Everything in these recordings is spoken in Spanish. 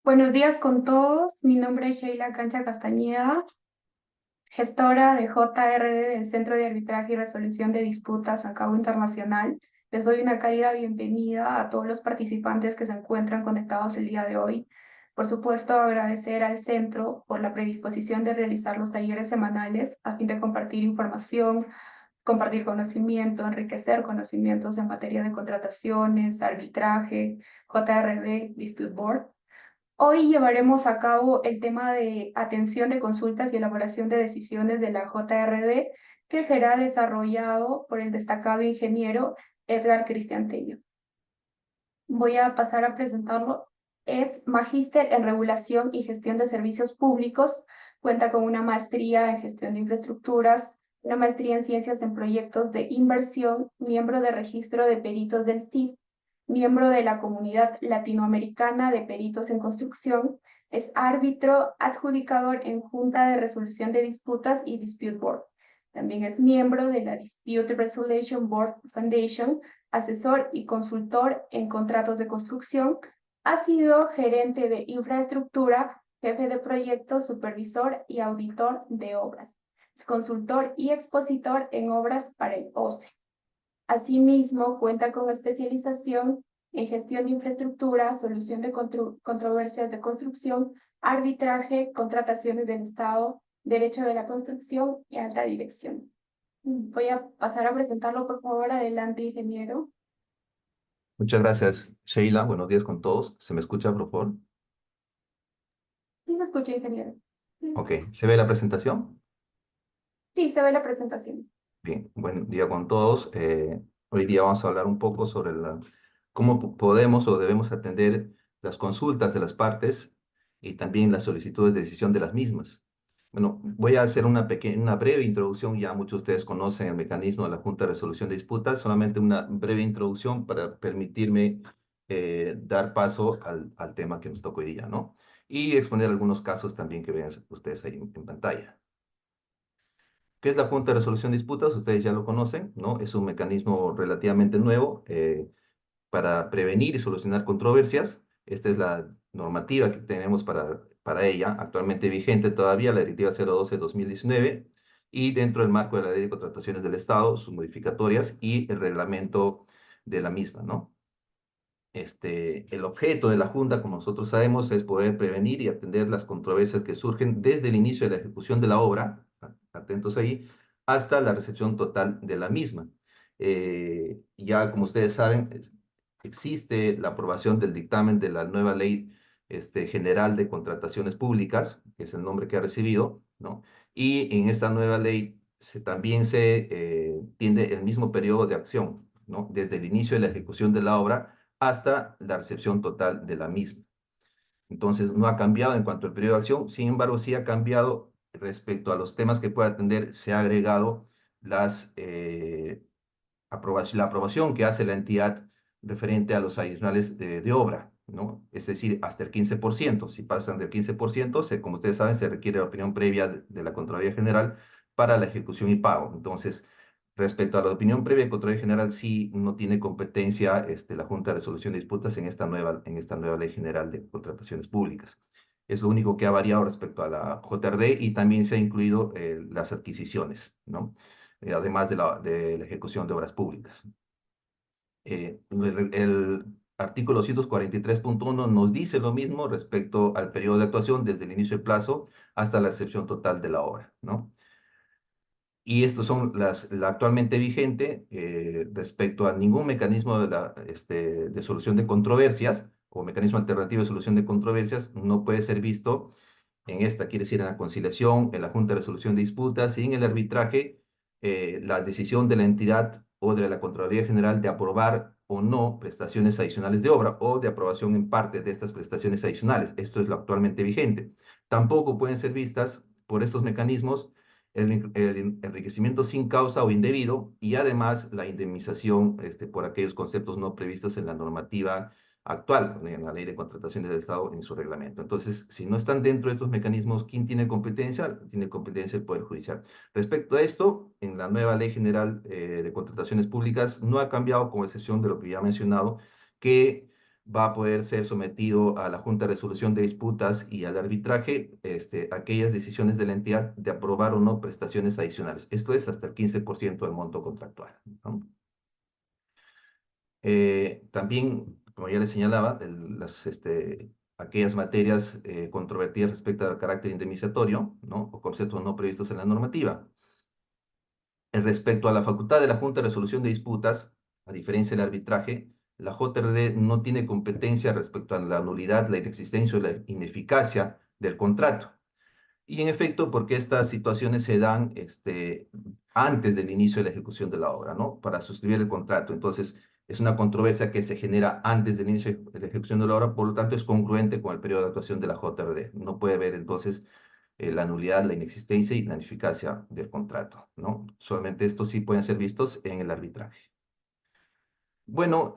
Buenos días con todos. Mi nombre es Sheila Cancha Castañeda, gestora de JRD del Centro de Arbitraje y Resolución de Disputas a Cabo Internacional. Les doy una cálida bienvenida a todos los participantes que se encuentran conectados el día de hoy. Por supuesto, agradecer al centro por la predisposición de realizar los talleres semanales a fin de compartir información, compartir conocimiento, enriquecer conocimientos en materia de contrataciones, arbitraje, JRD, Dispute Board. Hoy llevaremos a cabo el tema de atención de consultas y elaboración de decisiones de la JRD, que será desarrollado por el destacado ingeniero Edgar Cristian Tello. Voy a pasar a presentarlo. Es magíster en regulación y gestión de servicios públicos. Cuenta con una maestría en gestión de infraestructuras, una maestría en ciencias en proyectos de inversión, miembro de registro de peritos del CIF, miembro de la Comunidad Latinoamericana de Peritos en Construcción. Es árbitro adjudicador en Junta de Resolución de Disputas y Dispute Board. También es miembro de la Dispute Resolution Board Foundation, asesor y consultor en contratos de construcción. Ha sido gerente de infraestructura, jefe de proyectos, supervisor y auditor de obras. Es consultor y expositor en obras para el OCE. Asimismo, cuenta con especialización en gestión de infraestructura, solución de controversias de construcción, arbitraje, contrataciones del Estado, derecho de la construcción y alta dirección. Voy a pasar a presentarlo, por favor. Adelante, ingeniero. Muchas gracias, Sheila. Buenos días con todos. ¿Se me escucha, por favor? Sí, me escucha, ingeniero. Sí, me Ok, escucha. ¿se ve la presentación? Sí, se ve la presentación. Bien, buen día con todos. Hoy día vamos a hablar un poco sobre cómo podemos o debemos atender las consultas de las partes y también las solicitudes de decisión de las mismas. Bueno, voy a hacer una breve introducción. Ya muchos de ustedes conocen el mecanismo de la Junta de Resolución de Disputas. Solamente una breve introducción para permitirme dar paso al tema que nos toca hoy día, ¿no? Y exponer algunos casos también que vean ustedes ahí en pantalla. ¿Qué es la Junta de Resolución de Disputas? Ustedes ya lo conocen, ¿no? Es un mecanismo relativamente nuevo para prevenir y solucionar controversias. Esta es la normativa que tenemos para ella, actualmente vigente todavía, la Directiva 012-2019, y dentro del marco de la Ley de Contrataciones del Estado, sus modificatorias y el reglamento de la misma, ¿no? El objeto de la Junta, como nosotros sabemos, es poder prevenir y atender las controversias que surgen desde el inicio de la ejecución de la obra, atentos ahí, hasta la recepción total de la misma. Ya como ustedes saben, existe la aprobación del dictamen de la nueva ley general de contrataciones públicas, que es el nombre que ha recibido, ¿no? Y en esta nueva ley también se tiene el mismo periodo de acción, ¿no? Desde el inicio de la ejecución de la obra hasta la recepción total de la misma. Entonces, no ha cambiado en cuanto al periodo de acción, sin embargo, sí ha cambiado respecto a los temas que puede atender, se ha agregado la aprobación que hace la entidad referente a los adicionales de obra, ¿no? Es decir, hasta el 15%. Si pasan del 15%, como ustedes saben, se requiere la opinión previa de la Contraloría General para la ejecución y pago. Entonces, respecto a la opinión previa de Contraloría General, sí no tiene competencia la Junta de Resolución de Disputas en esta nueva Ley General de Contrataciones Públicas. Es lo único que ha variado respecto a la JRD y también se ha incluido las adquisiciones, ¿no? Además de la ejecución de obras públicas. El artículo 243.1 nos dice lo mismo respecto al periodo de actuación desde el inicio del plazo hasta la recepción total de la obra, ¿no? Y estos son la actualmente vigente respecto a ningún mecanismo de solución de controversias o mecanismo alternativo de solución de controversias no puede ser visto en esta, quiere decir en la conciliación, en la Junta de Resolución de Disputas y en el arbitraje, la decisión de la entidad o de la Contraloría General de aprobar o no prestaciones adicionales de obra o de aprobación en parte de estas prestaciones adicionales. Esto es lo actualmente vigente. Tampoco pueden ser vistas por estos mecanismos el enriquecimiento sin causa o indebido y además la indemnización por aquellos conceptos no previstos en la normativa actual, en la Ley de Contrataciones del Estado, en su reglamento. Entonces, si no están dentro de estos mecanismos, ¿quién tiene competencia? Tiene competencia el Poder Judicial. Respecto a esto, en la nueva Ley General de Contrataciones Públicas no ha cambiado, con excepción de lo que ya he mencionado, que va a poder ser sometido a la Junta de Resolución de Disputas y al arbitraje aquellas decisiones de la entidad de aprobar o no prestaciones adicionales. Esto es hasta el 15% del monto contractual, ¿no? También, como ya les señalaba, aquellas materias controvertidas respecto al carácter indemnizatorio, ¿no? O conceptos no previstos en la normativa. Respecto a la facultad de la Junta de Resolución de Disputas, a diferencia del arbitraje, la JRD no tiene competencia respecto a la nulidad, la inexistencia o la ineficacia del contrato. Y en efecto, porque estas situaciones se dan antes del inicio de la ejecución de la obra, ¿no? Para suscribir el contrato. Entonces, es una controversia que se genera antes del inicio de la ejecución de la obra, por lo tanto, es congruente con el periodo de actuación de la JRD. No puede haber, entonces, la nulidad, la inexistencia y la ineficacia del contrato, ¿no? Solamente estos sí pueden ser vistos en el arbitraje. Bueno,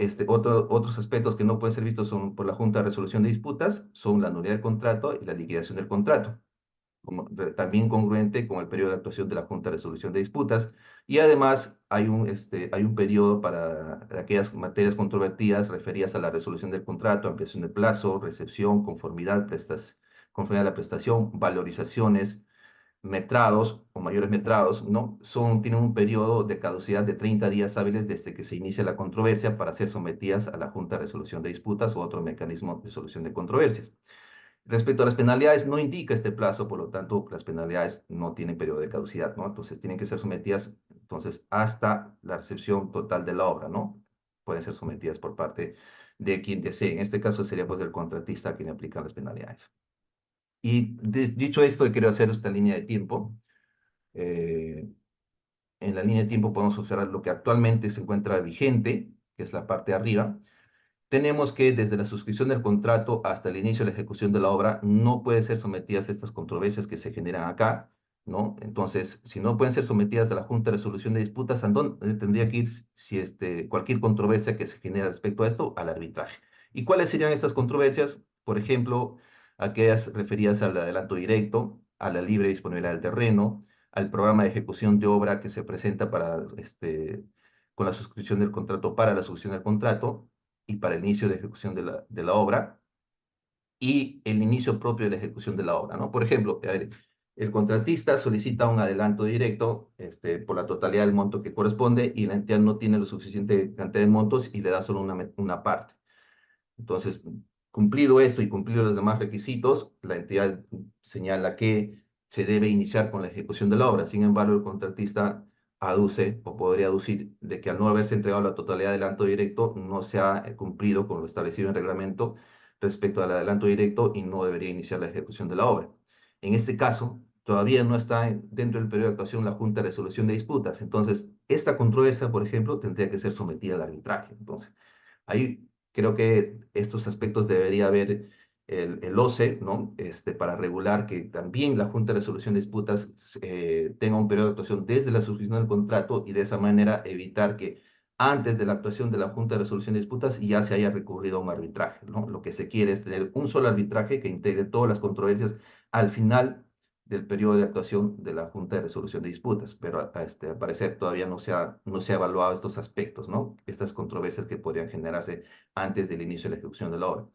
otros aspectos que no pueden ser vistos son por la Junta de Resolución de Disputas, son la nulidad del contrato y la liquidación del contrato, también congruente con el periodo de actuación de la Junta de Resolución de Disputas, y además hay un periodo para aquellas materias controvertidas referidas a la resolución del contrato, ampliación del plazo, recepción, conformidad a la prestación, valorizaciones, metrados o mayores metrados, ¿no? Tienen un periodo de caducidad de 30 días hábiles desde que se inicia la controversia para ser sometidas a la Junta de Resolución de Disputas u otro mecanismo de solución de controversias. Respecto a las penalidades, no indica este plazo, por lo tanto, las penalidades no tienen periodo de caducidad, ¿no? Entonces, tienen que ser sometidas, entonces, hasta la recepción total de la obra, ¿no? Pueden ser sometidas por parte de quien desee. En este caso sería, pues, el contratista a quien aplican las penalidades. Y dicho esto, quiero hacer esta línea de tiempo. Eh, en la línea de tiempo podemos observar lo que actualmente se encuentra vigente, que es la parte de arriba. Tenemos que desde la suscripción del contrato hasta el inicio de la ejecución de la obra no pueden ser sometidas a estas controversias que se generan acá, ¿no? Entonces, si no pueden ser sometidas a la Junta de Resolución de Disputas, ¿a dónde tendría que ir si cualquier controversia que se genera respecto a esto? Al arbitraje. ¿Y cuáles serían estas controversias? Por ejemplo, aquellas referidas al adelanto directo, a la libre disponibilidad del terreno, al programa de ejecución de obra que se presenta con la suscripción del contrato para la suscripción del contrato, y para el inicio de ejecución de la obra y el inicio propio de la ejecución de la obra, ¿no? Por ejemplo, el contratista solicita un adelanto directo por la totalidad del monto que corresponde y la entidad no tiene lo suficiente cantidad de montos y le da solo una parte. Entonces, cumplido esto y cumplido los demás requisitos, la entidad señala que se debe iniciar con la ejecución de la obra. Sin embargo, el contratista aduce o podría aducir de que al no haberse entregado la totalidad del adelanto directo, no se ha cumplido con lo establecido en el reglamento respecto al adelanto directo y no debería iniciar la ejecución de la obra. En este caso, todavía no está dentro del periodo de actuación la Junta de Resolución de Disputas. Entonces, esta controversia, por ejemplo, tendría que ser sometida al arbitraje. Entonces, ahí creo que estos aspectos debería haber el OCE, ¿no? Para regular que también la Junta de Resolución de Disputas tenga un periodo de actuación desde la suscripción del contrato y de esa manera evitar que antes de la actuación de la Junta de Resolución de Disputas ya se haya recurrido a un arbitraje, ¿no? Lo que se quiere es tener un solo arbitraje que integre todas las controversias al final del periodo de actuación de la Junta de Resolución de Disputas, pero al parecer todavía no se ha evaluado estos aspectos, ¿no? Estas controversias que podrían generarse antes del inicio de la ejecución de la obra.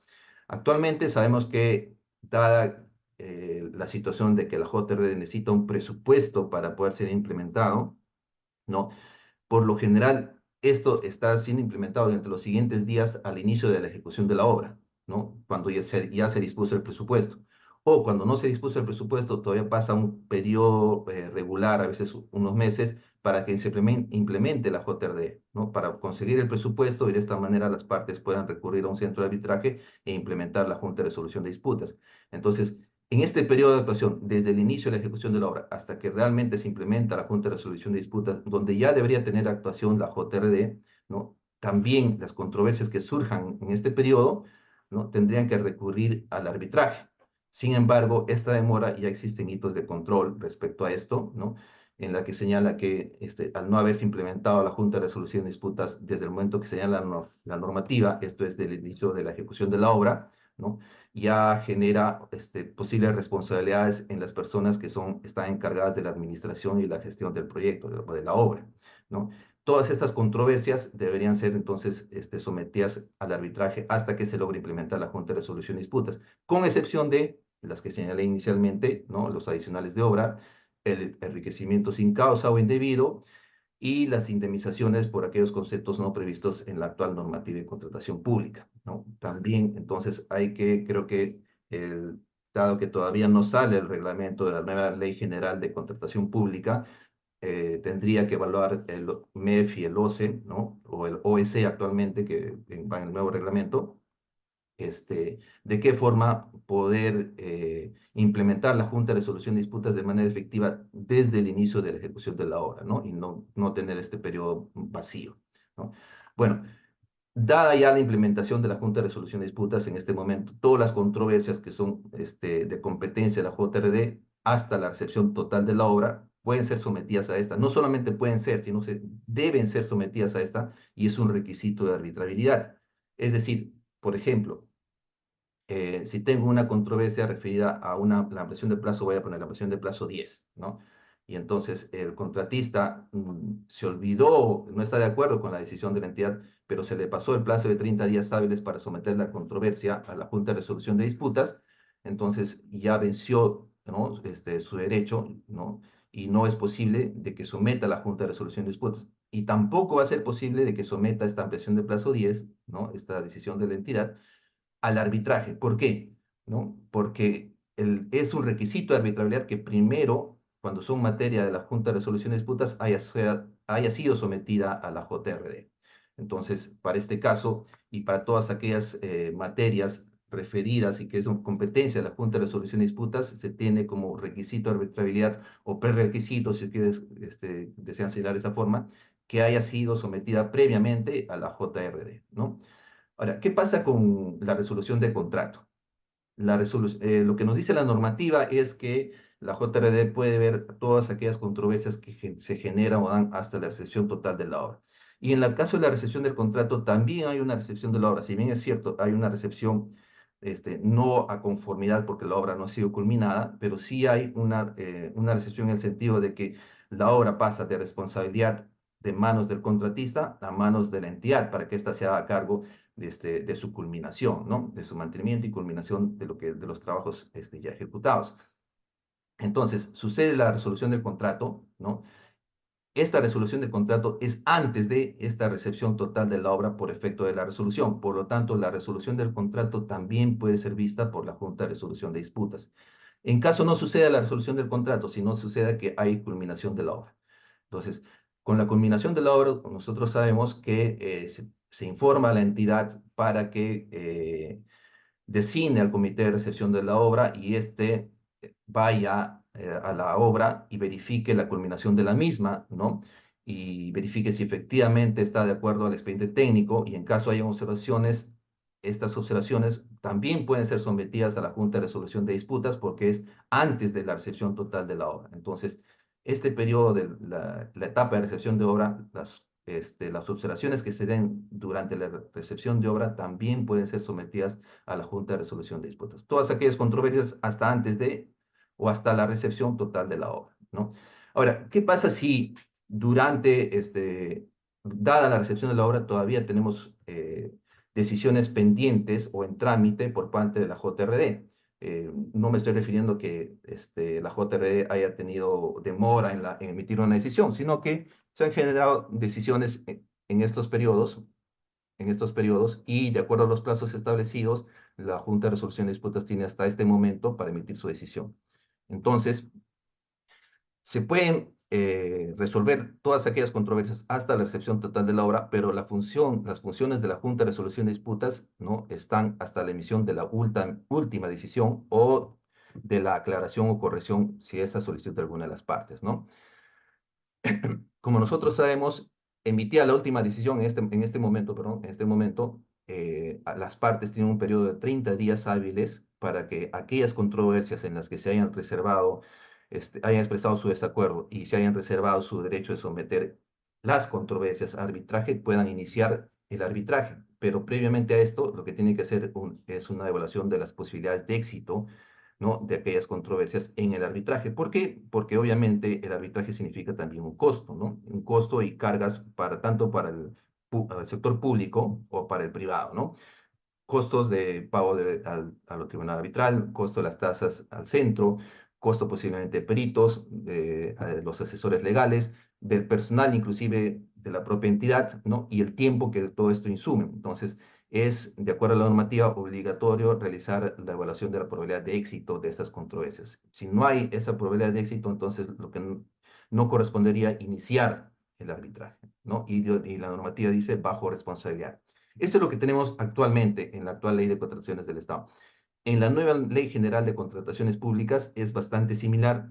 Actualmente sabemos que, dada la situación de que la JRD necesita un presupuesto para poder ser implementado, ¿no? Por lo general, esto está siendo implementado entre los siguientes días al inicio de la ejecución de la obra, ¿no? Cuando ya se dispuso el presupuesto. O cuando no se dispuso el presupuesto, todavía pasa un periodo regular, a veces unos meses, para que se implemente la JRD, ¿no? Para conseguir el presupuesto y de esta manera las partes puedan recurrir a un centro de arbitraje e implementar la Junta de Resolución de Disputas. Entonces, en este periodo de actuación, desde el inicio de la ejecución de la obra hasta que realmente se implementa la Junta de Resolución de Disputas, donde ya debería tener actuación la JRD, ¿no? También las controversias que surjan en este periodo, ¿no? Tendrían que recurrir al arbitraje. Sin embargo, esta demora, ya existen hitos de control respecto a esto, ¿no? En la que señala que al no haberse implementado la Junta de Resolución de Disputas desde el momento que señala la normativa, esto es del inicio de la ejecución de la obra, ¿no? Ya genera posibles responsabilidades en las personas que están encargadas de la administración y la gestión del proyecto o de la obra, ¿no? Todas estas controversias deberían ser entonces sometidas al arbitraje hasta que se logre implementar la Junta de Resolución de Disputas, con excepción de las que señalé inicialmente, ¿no? Los adicionales de obra, el enriquecimiento sin causa o indebido y las indemnizaciones por aquellos conceptos no previstos en la actual normativa de contratación pública, ¿no? También, entonces, creo que, dado que todavía no sale el reglamento de la nueva Ley General de Contratación Pública, tendría que evaluar el MEF y el OCE, ¿no? O el OEC actualmente, que va en el nuevo reglamento, de qué forma poder implementar la Junta de Resolución de Disputas de manera efectiva desde el inicio de la ejecución de la obra, ¿no? Y no tener este periodo vacío, ¿no? Bueno, dada ya la implementación de la Junta de Resolución de Disputas en este momento, todas las controversias que son de competencia de la JRD hasta la recepción total de la obra pueden ser sometidas a esta. No solamente pueden ser, sino deben ser sometidas a esta y es un requisito de arbitrabilidad. Es decir, por ejemplo, si tengo una controversia referida a la ampliación de plazo, voy a poner la ampliación de plazo 10, ¿no? Y entonces el contratista se olvidó, no está de acuerdo con la decisión de la entidad, pero se le pasó el plazo de 30 días hábiles para someter la controversia a la Junta de Resolución de Disputas, entonces ya venció, ¿no? Su derecho, ¿no? Y no es posible de que someta a la Junta de Resolución de Disputas. Y tampoco va a ser posible de que someta esta ampliación de plazo 10, ¿no? Esta decisión de la entidad al arbitraje. ¿Por qué? ¿No? Porque es un requisito de arbitrabilidad que primero, cuando son materia de la Junta de Resolución de Disputas, haya sido sometida a la JRD. Entonces, para este caso y para todas aquellas materias referidas y que son competencia de la Junta de Resolución de Disputas, se tiene como requisito de arbitrabilidad o prerequisito, si ustedes desean señalar esa forma, que haya sido sometida previamente a la JRD, ¿no? Ahora, ¿qué pasa con la resolución de contrato? Lo que nos dice la normativa es que la JRD puede ver todas aquellas controversias que se generan o dan hasta la recepción total de la obra. Y en el caso de la recepción del contrato, también hay una recepción de la obra. Si bien es cierto, hay una recepción no a conformidad porque la obra no ha sido culminada, pero sí hay una recepción en el sentido de que la obra pasa de responsabilidad de manos del contratista a manos de la entidad para que ésta se haga cargo de su culminación, ¿no? De su mantenimiento y culminación de los trabajos ya ejecutados. Entonces, sucede la resolución del contrato, ¿no? Esta resolución del contrato es antes de esta recepción total de la obra por efecto de la resolución. Por lo tanto, la resolución del contrato también puede ser vista por la Junta de Resolución de Disputas. En caso no suceda la resolución del contrato, sino suceda que hay culminación de la obra. Entonces, con la culminación de la obra, nosotros sabemos que se informa a la entidad para que designe al comité de recepción de la obra y vaya a la obra y verifique la culminación de la misma, ¿no? Y verifique si efectivamente está de acuerdo al expediente técnico y en caso haya observaciones, estas observaciones también pueden ser sometidas a la Junta de Resolución de Disputas porque es antes de la recepción total de la obra. Entonces, este periodo de la etapa de recepción de obra, las observaciones que se den durante la recepción de obra también pueden ser sometidas a la Junta de Resolución de Disputas. Todas aquellas controversias hasta antes de o hasta la recepción total de la obra, ¿no? Ahora, ¿qué pasa si durante, dada la recepción de la obra, todavía tenemos decisiones pendientes o en trámite por parte de la JRD? No me estoy refiriendo que la JRD haya tenido demora en emitir una decisión, sino que se han generado decisiones en estos periodos y de acuerdo a los plazos establecidos, la Junta de Resolución de Disputas tiene hasta este momento para emitir su decisión. Entonces, se pueden resolver todas aquellas controversias hasta la recepción total de la obra, pero las funciones de la Junta de Resolución de Disputas, ¿no? Están hasta la emisión de la última decisión o de la aclaración o corrección si esa solicita alguna de las partes, ¿no? Como nosotros sabemos, emitía la última decisión en este momento, perdón, en este momento, las partes tienen un periodo de 30 días hábiles para que aquellas controversias en las que se hayan reservado, hayan expresado su desacuerdo y se hayan reservado su derecho de someter las controversias a arbitraje, puedan iniciar el arbitraje. Pero previamente a esto, lo que tiene que hacer es una evaluación de las posibilidades de éxito ¿no? De aquellas controversias en el arbitraje. ¿Por qué? Porque obviamente el arbitraje significa también un costo, ¿no? Un costo y cargas para tanto para el sector público o para el privado, ¿no? Costos de pago al tribunal arbitral, costo de las tasas al centro, costo posiblemente de peritos, de los asesores legales, del personal inclusive de la propia entidad, ¿no? Y el tiempo que todo esto insume. Entonces, es, de acuerdo a la normativa, obligatorio realizar la evaluación de la probabilidad de éxito de estas controversias. Si no hay esa probabilidad de éxito, entonces lo que no correspondería iniciar el arbitraje, ¿no? Y la normativa dice bajo responsabilidad. Eso es lo que tenemos actualmente en la actual ley de contrataciones del Estado. En la nueva ley general de contrataciones públicas es bastante similar,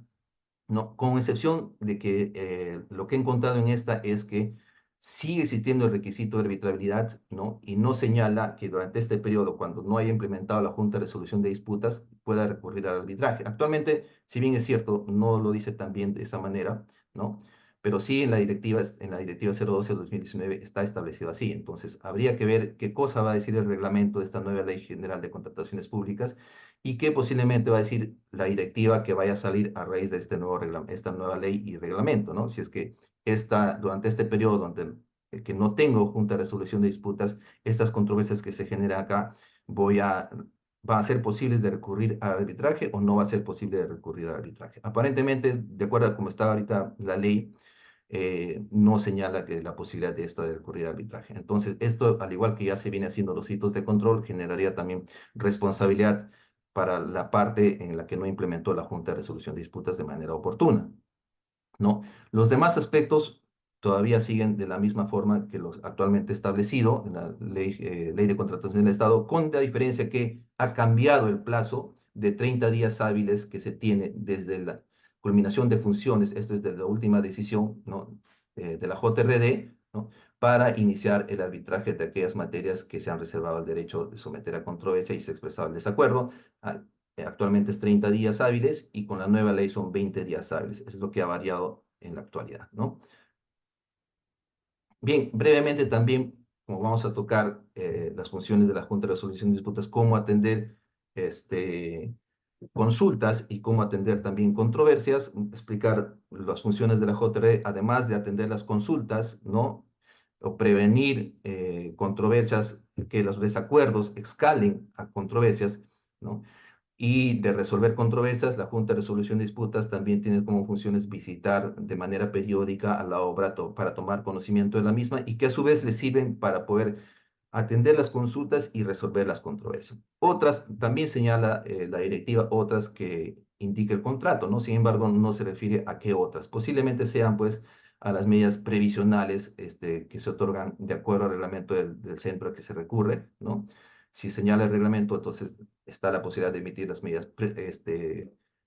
¿no? Con excepción de que lo que he encontrado en esta es que sigue existiendo el requisito de arbitrabilidad, ¿no? Y no señala que durante este periodo, cuando no haya implementado la Junta de Resolución de Disputas, pueda recurrir al arbitraje. Actualmente, si bien es cierto, no lo dice también de esa manera, ¿no? Pero sí en la directiva 012 de 2019 está establecido así. Entonces, habría que ver qué cosa va a decir el reglamento de esta nueva Ley General de Contrataciones Públicas y qué posiblemente va a decir la directiva que vaya a salir a raíz de esta nueva ley y reglamento, ¿no? Si es que durante este periodo donde que no tengo junta de resolución de disputas, estas controversias que se generan acá, voy a, va a ser posibles de recurrir al arbitraje o no va a ser posible de recurrir al arbitraje. Aparentemente, de acuerdo a cómo está ahorita la ley, no señala que la posibilidad de esto de recurrir al arbitraje. Entonces, esto, al igual que ya se viene haciendo los hitos de control, generaría también responsabilidad para la parte en la que no implementó la Junta de Resolución de Disputas de manera oportuna, ¿no? Los demás aspectos todavía siguen de la misma forma que los actualmente establecido en la ley de contratación del Estado, con la diferencia que ha cambiado el plazo de 30 días hábiles que se tiene desde la culminación de funciones, esto es de la última decisión, ¿no? De la JRD, ¿no? Para iniciar el arbitraje de aquellas materias que se han reservado el derecho de someter a controversia y se ha expresado el desacuerdo. Actualmente es 30 días hábiles y con la nueva ley son 20 días hábiles. Es lo que ha variado en la actualidad, ¿no? Bien, brevemente también, como vamos a tocar las funciones de la Junta de Resolución de Disputas, cómo atender este, consultas y cómo atender también controversias, explicar las funciones de la JRE, además de atender las consultas, ¿no? O prevenir controversias, que los desacuerdos escalen a controversias, ¿no? Y de resolver controversias, la Junta de Resolución de Disputas también tiene como funciones visitar de manera periódica a la obra para tomar conocimiento de la misma y que a su vez le sirven para poder atender las consultas y resolver las controversias. Otras, también señala la directiva, otras que indica el contrato, ¿no? Sin embargo, no se refiere a qué otras. Posiblemente sean, pues, a las medidas previsionales que se otorgan de acuerdo al reglamento del centro al que se recurre, ¿no? Si señala el reglamento, entonces está la posibilidad de emitir las medidas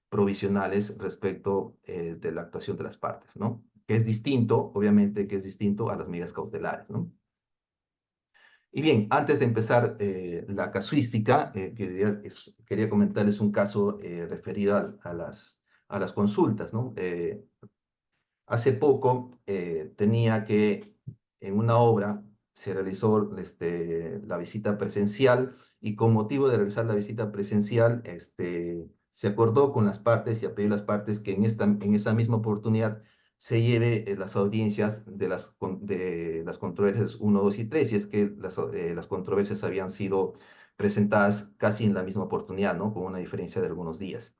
provisionales respecto de la actuación de las partes, ¿no? Que es distinto, obviamente, que es distinto a las medidas cautelares, ¿no? Y bien, antes de empezar la casuística, quería comentarles un caso referido a las consultas, ¿no? Hace poco tenía que, en una obra, se realizó la visita presencial y con motivo de realizar la visita presencial, se acordó con las partes y a pedir las partes que en esa misma oportunidad se lleve las audiencias de las controversias 1, 2 y 3, y es que las controversias habían sido presentadas casi en la misma oportunidad, ¿no? Con una diferencia de algunos días.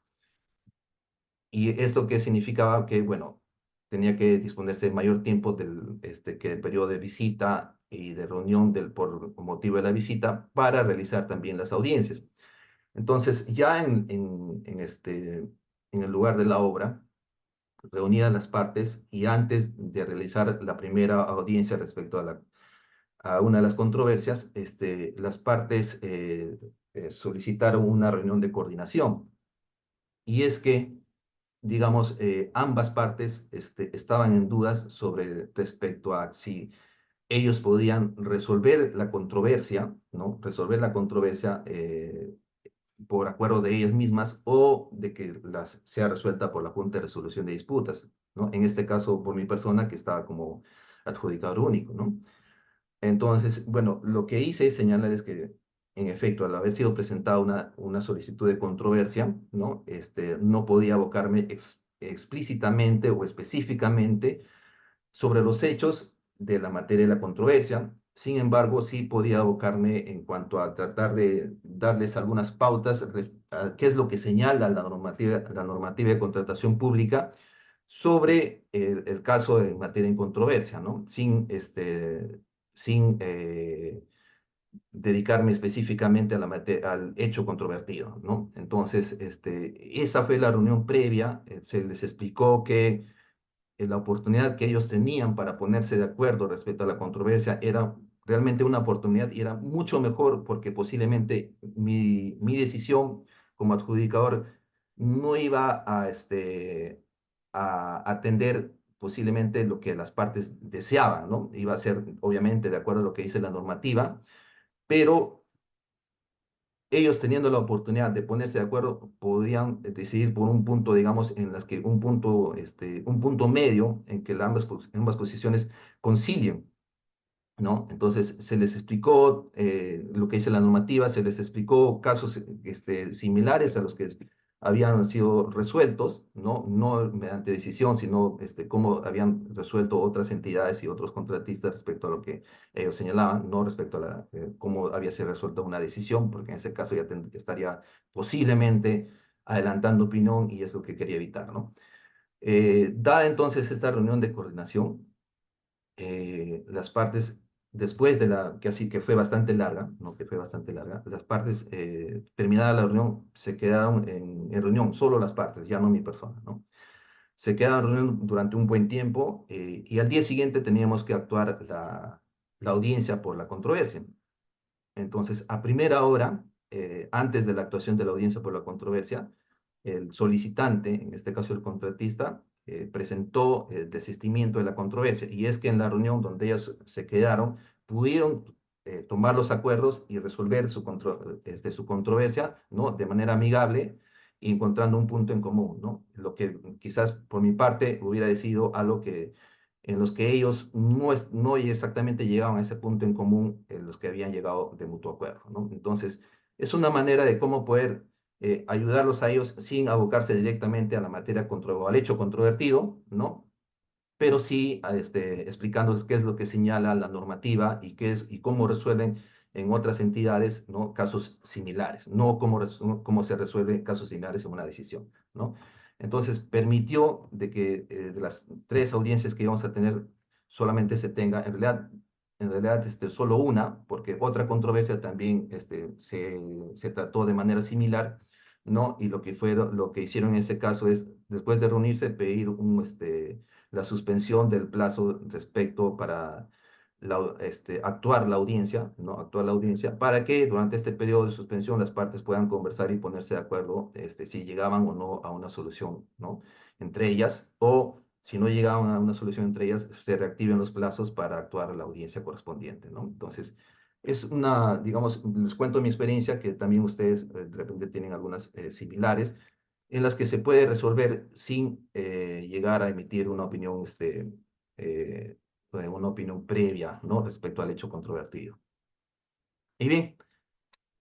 ¿Y esto qué significaba? Que, bueno, tenía que disponerse de mayor tiempo que el periodo de visita y de reunión por motivo de la visita para realizar también las audiencias. Entonces, ya en el lugar de la obra, reunidas las partes y antes de realizar la primera audiencia respecto a una de las controversias, las partes solicitaron una reunión de coordinación. Y es que digamos, ambas partes estaban en dudas respecto a si ellos podían resolver la controversia, ¿no? Resolver la controversia por acuerdo de ellas mismas o de que sea resuelta por la Junta de Resolución de Disputas, ¿no? En este caso, por mi persona que estaba como adjudicador único, ¿no? Entonces, bueno, lo que hice es señalarles que en efecto, al haber sido presentada una solicitud de controversia, ¿no? No podía abocarme explícitamente o específicamente sobre los hechos de la materia de la controversia. Sin embargo, sí podía abocarme en cuanto a tratar de darles algunas pautas a qué es lo que señala la normativa de contratación pública sobre el caso en materia en controversia, ¿no? Sin dedicarme específicamente a al hecho controvertido, ¿no? Entonces, esa fue la reunión previa. Se les explicó que la oportunidad que ellos tenían para ponerse de acuerdo respecto a la controversia era realmente una oportunidad y era mucho mejor porque posiblemente mi decisión como adjudicador no iba a atender posiblemente lo que las partes deseaban, ¿no? Iba a ser obviamente de acuerdo a lo que dice la normativa, pero ellos teniendo la oportunidad de ponerse de acuerdo, podían decidir por un punto, digamos, en las que un punto medio en que ambas posiciones concilien, ¿no? Entonces se les explicó lo que dice la normativa, se les explicó casos similares a los que habían sido resueltos, ¿no? No mediante decisión, sino cómo habían resuelto otras entidades y otros contratistas respecto a lo que ellos señalaban, no respecto a cómo había sido resuelta una decisión, porque en ese caso ya estaría posiblemente adelantando opinión y es lo que quería evitar, ¿no? Dada entonces esta reunión de coordinación, las partes, después de que así que fue bastante larga, ¿no? Que fue bastante larga, las partes, terminada la reunión, se quedaron en reunión, solo las partes, ya no mi persona, ¿no? Se quedaron en reunión durante un buen tiempo y al día siguiente teníamos que actuar la audiencia por la controversia. Entonces, a primera hora, antes de la actuación de la audiencia por la controversia, el solicitante, en este caso el contratista, presentó el desistimiento de la controversia. Y es que en la reunión donde ellos se quedaron, pudieron tomar los acuerdos y resolver su controversia, ¿no? De manera amigable, encontrando un punto en común, ¿no? Lo que quizás por mi parte hubiera sido algo que en los que ellos no exactamente llegaban a ese punto en común en los que habían llegado de mutuo acuerdo, ¿no? Entonces, es una manera de cómo poder ayudarlos a ellos sin abocarse directamente a la materia o al hecho controvertido, ¿no? Pero sí explicándoles qué es lo que señala la normativa y qué es y cómo resuelven en otras entidades, ¿no? Casos similares, no cómo se resuelven casos similares en una decisión, ¿no? Entonces, permitió de que de las tres audiencias que íbamos a tener, solamente se tenga, en realidad solo una, porque otra controversia también se trató de manera similar, ¿no? Y lo que hicieron en ese caso es, después de reunirse, pedir la suspensión del plazo respecto para actuar la audiencia, ¿no? Actuar la audiencia, para que durante este periodo de suspensión las partes puedan conversar y ponerse de acuerdo si llegaban o no a una solución, ¿no? Entre ellas, o si no llegaban a una solución entre ellas, se reactiven los plazos para actuar la audiencia correspondiente, ¿no? Entonces, digamos, les cuento mi experiencia, que también ustedes de repente tienen algunas similares en las que se puede resolver sin llegar a emitir una opinión previa, ¿no? Respecto al hecho controvertido. Y bien,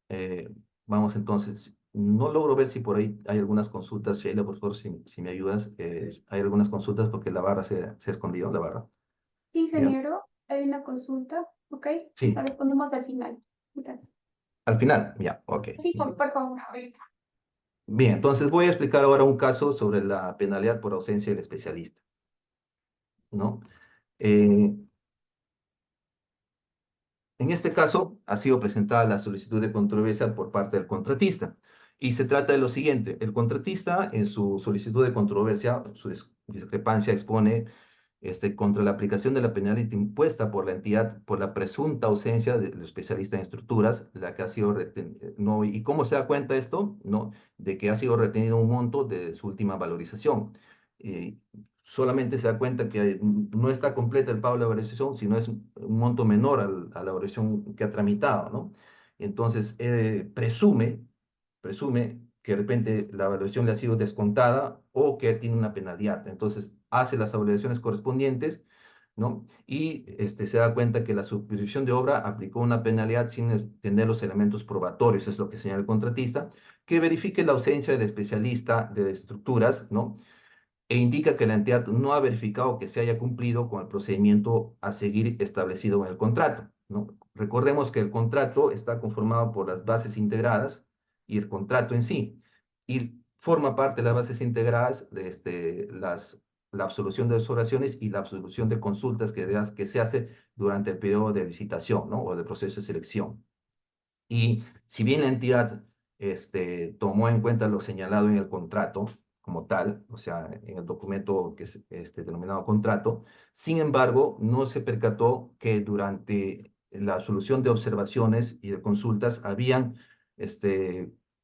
eh, vamos entonces. No logro ver si por ahí hay algunas consultas, Sheila, por favor, si me ayudas. Hay algunas consultas porque la barra se escondió, la barra. Bien. Ingeniero, hay una consulta, ¿ok? Sí, La respondemos al final. Gracias. al final, ya, ok. Sí, por favor. Bien, entonces voy a explicar ahora un caso sobre la penalidad por ausencia del especialista, ¿no? Eh, En este caso, ha sido presentada la solicitud de controversia por parte del contratista. Y se trata de lo siguiente: el contratista en su solicitud de controversia, su discrepancia expone contra la aplicación de la penalidad impuesta por la entidad por la presunta ausencia del especialista en estructuras, la que ha sido no, ¿y cómo se da cuenta esto? No, de que ha sido retenido un monto de su última valorización. Eh, Solamente se da cuenta que no está completa el pago de la valorización, sino es un monto menor a la valorización que ha tramitado, ¿no? Entonces, presume que de repente la evaluación le ha sido descontada o que tiene una penalidad. Entonces, hace las evaluaciones correspondientes, ¿no? Y se da cuenta que la supervisión de obra aplicó una penalidad sin tener los elementos probatorios, es lo que señala el contratista, que verifique la ausencia del especialista de estructuras, ¿no? E indica que la entidad no ha verificado que se haya cumplido con el procedimiento a seguir establecido en el contrato, ¿no? Recordemos que el contrato está conformado por las bases integradas y el contrato en sí, y forma parte de las bases integradas de la absolución de observaciones y la absolución de consultas que se hace durante el periodo de licitación, ¿no? O del proceso de selección. Y si bien la entidad tomó en cuenta lo señalado en el contrato como tal, o sea, en el documento que es denominado contrato, sin embargo, no se percató que durante la solución de observaciones y de consultas habían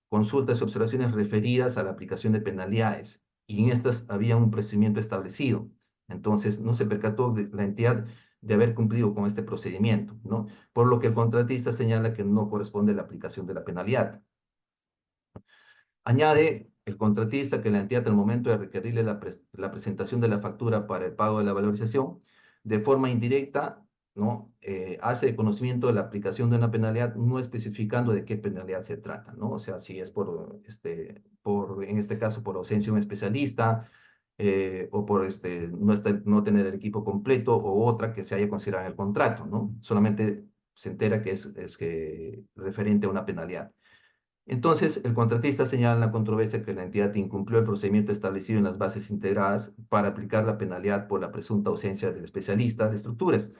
consultas y observaciones referidas a la aplicación de penalidades, y en estas había un procedimiento establecido. Entonces, no se percató de la entidad de haber cumplido con este procedimiento, ¿no? Por lo que el contratista señala que no corresponde la aplicación de la penalidad. Añade el contratista que la entidad al momento de requerirle la presentación de la factura para el pago de la valorización, de forma indirecta, ¿no? Hace conocimiento de la aplicación de una penalidad, no especificando de qué penalidad se trata, ¿no? O sea, si es en este caso, por ausencia de un especialista, o por no tener el equipo completo, o otra que se haya considerado en el contrato, ¿no? Solamente se entera que es que referente a una penalidad. Entonces, el contratista señala en la controversia que la entidad incumplió el procedimiento establecido en las bases integradas para aplicar la penalidad por la presunta ausencia del especialista de estructuras.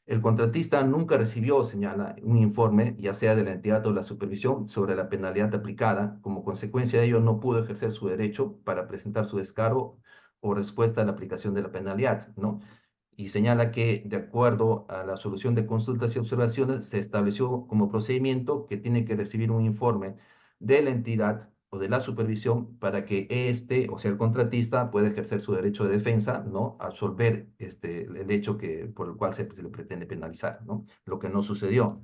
El contratista nunca recibió, señala, un informe, ya sea de la entidad o la supervisión, sobre la penalidad aplicada. Como consecuencia de ello, no pudo ejercer su derecho para presentar su descargo o respuesta a la aplicación de la penalidad, ¿no? Y señala que, de acuerdo a la solución de consultas y observaciones, se estableció como procedimiento que tiene que recibir un informe de la entidad o de la supervisión para que o sea, el contratista, pueda ejercer su derecho de defensa, ¿no? Absolver el hecho por el cual se le pretende penalizar, ¿no? Lo que no sucedió.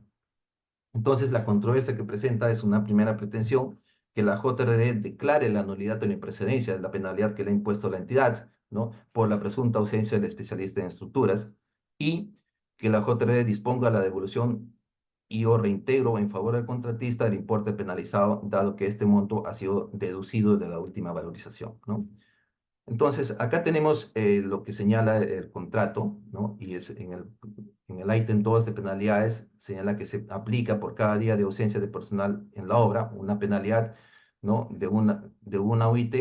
Entonces, la controversia que presenta es una primera pretensión, que la JRD declare la nulidad o la imprecedencia de la penalidad que le ha impuesto la entidad, ¿no? Por la presunta ausencia del especialista en estructuras, y que la JRD disponga la devolución y o reintegro en favor del contratista del importe penalizado, dado que este monto ha sido deducido de la última valorización, ¿no? Entonces, acá tenemos lo que señala el contrato, ¿no? Y es en el ítem 2 de penalidades, señala que se aplica por cada día de ausencia de personal en la obra una penalidad, ¿no? De una OIT,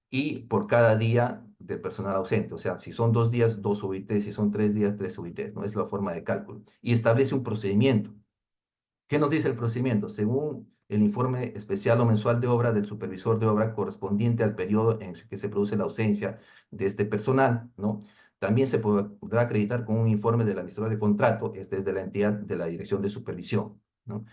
y por cada día de personal ausente. O sea, si son 2 días, 2 OIT; si son 3 días, 3 OIT, ¿no? Es la forma de cálculo. Y establece un procedimiento. ¿Qué nos dice el procedimiento? Según el informe especial o mensual de obra del supervisor de obra correspondiente al periodo en que se produce la ausencia de este personal, ¿no? También se podrá acreditar con un informe del administrador de contrato, este es de la entidad de la dirección de supervisión, ¿no?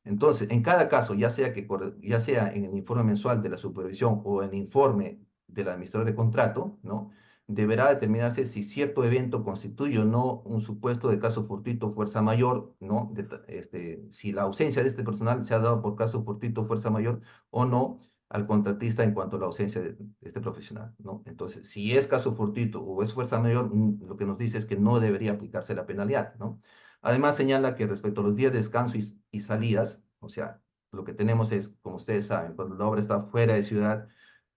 Entonces, en cada caso, ya sea en el informe mensual de la supervisión o en el informe del administrador de contrato, ¿no? Deberá determinarse si cierto evento constituye o no un supuesto de caso fortuito o fuerza mayor, ¿no? Si la ausencia de este personal se ha dado por caso fortuito o fuerza mayor o no al contratista en cuanto a la ausencia de este profesional, ¿no? Entonces, si es caso fortuito o es fuerza mayor, lo que nos dice es que no debería aplicarse la penalidad, ¿no? Además, señala que respecto a los días de descanso y salidas, o sea, lo que tenemos es, como ustedes saben, cuando la obra está fuera de ciudad,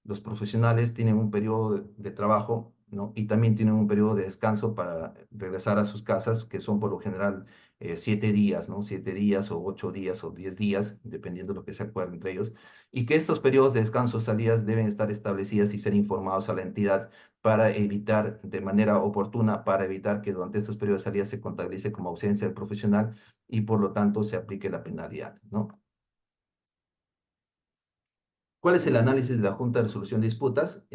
los profesionales tienen un periodo de trabajo, ¿no? Y también tienen un periodo de descanso para regresar a sus casas, que son por lo general 7 días, ¿no? 7 días o 8 días o 10 días, dependiendo de lo que se acuerde entre ellos, y que estos periodos de descanso o salidas deben estar establecidas y ser informados a la entidad para evitar, de manera oportuna, para evitar que durante estos periodos de salida se contabilice como ausencia del profesional y por lo tanto se aplique la penalidad, ¿no? ¿Cuál es el análisis de la Junta de Resolución de Disputas?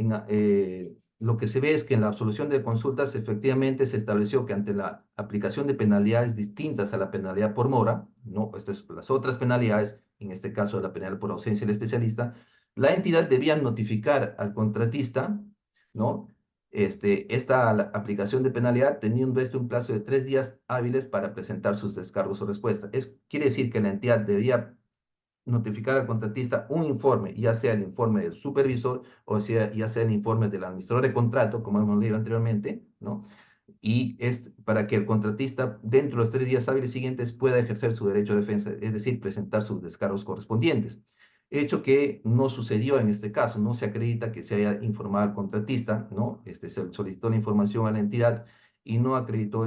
Lo que se ve es que en la absolución de consultas efectivamente se estableció que ante la aplicación de penalidades distintas a la penalidad por mora, ¿no? Esto es las otras penalidades, en este caso la penalidad por ausencia del especialista, la entidad debía notificar al contratista, ¿no? Esta aplicación de penalidad teniendo un plazo de 3 días hábiles para presentar sus descargos o respuestas. Quiere decir que la entidad debía notificar al contratista un informe, ya sea el informe del supervisor o sea, ya sea el informe del administrador de contrato, como hemos leído anteriormente, ¿no? Y es para que el contratista, dentro de los 3 días hábiles siguientes, pueda ejercer su derecho de defensa, es decir, presentar sus descargos correspondientes. Hecho que no sucedió en este caso, no se acredita que se haya informado al contratista, ¿no? Se solicitó la información a la entidad y no acreditó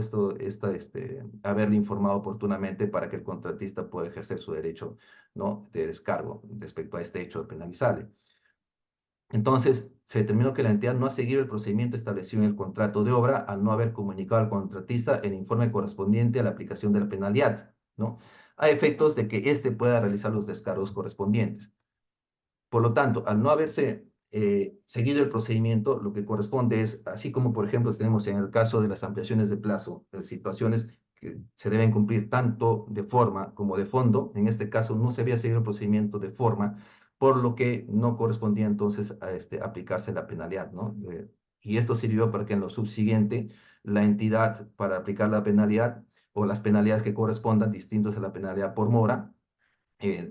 haberle informado oportunamente para que el contratista pueda ejercer su derecho, ¿no? de descargo respecto a este hecho penalizable. Entonces, se determinó que la entidad no ha seguido el procedimiento establecido en el contrato de obra al no haber comunicado al contratista el informe correspondiente a la aplicación de la penalidad, ¿no? A efectos de que éste pueda realizar los descargos correspondientes. Por lo tanto, al no haberse seguido el procedimiento, lo que corresponde es, así como por ejemplo tenemos en el caso de las ampliaciones de plazo, situaciones que se deben cumplir tanto de forma como de fondo, en este caso no se había seguido el procedimiento de forma, por lo que no correspondía entonces a aplicarse la penalidad, ¿no? Y esto sirvió para que en lo subsiguiente la entidad para aplicar la penalidad o las penalidades que correspondan distintos a la penalidad por mora,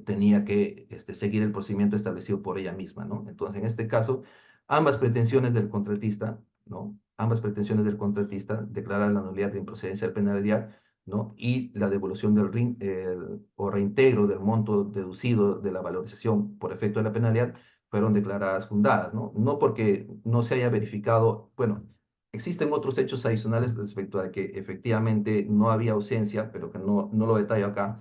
tenía que seguir el procedimiento establecido por ella misma, ¿no? Entonces, en este caso, ambas pretensiones del contratista, ¿no? Ambas pretensiones del contratista, declarar la nulidad de improcedencia de penalidad, ¿no? Y la devolución o reintegro del monto deducido de la valorización por efecto de la penalidad, fueron declaradas fundadas, ¿no? No porque no se haya verificado, bueno, existen otros hechos adicionales respecto a que efectivamente no había ausencia, pero que no lo detallo acá,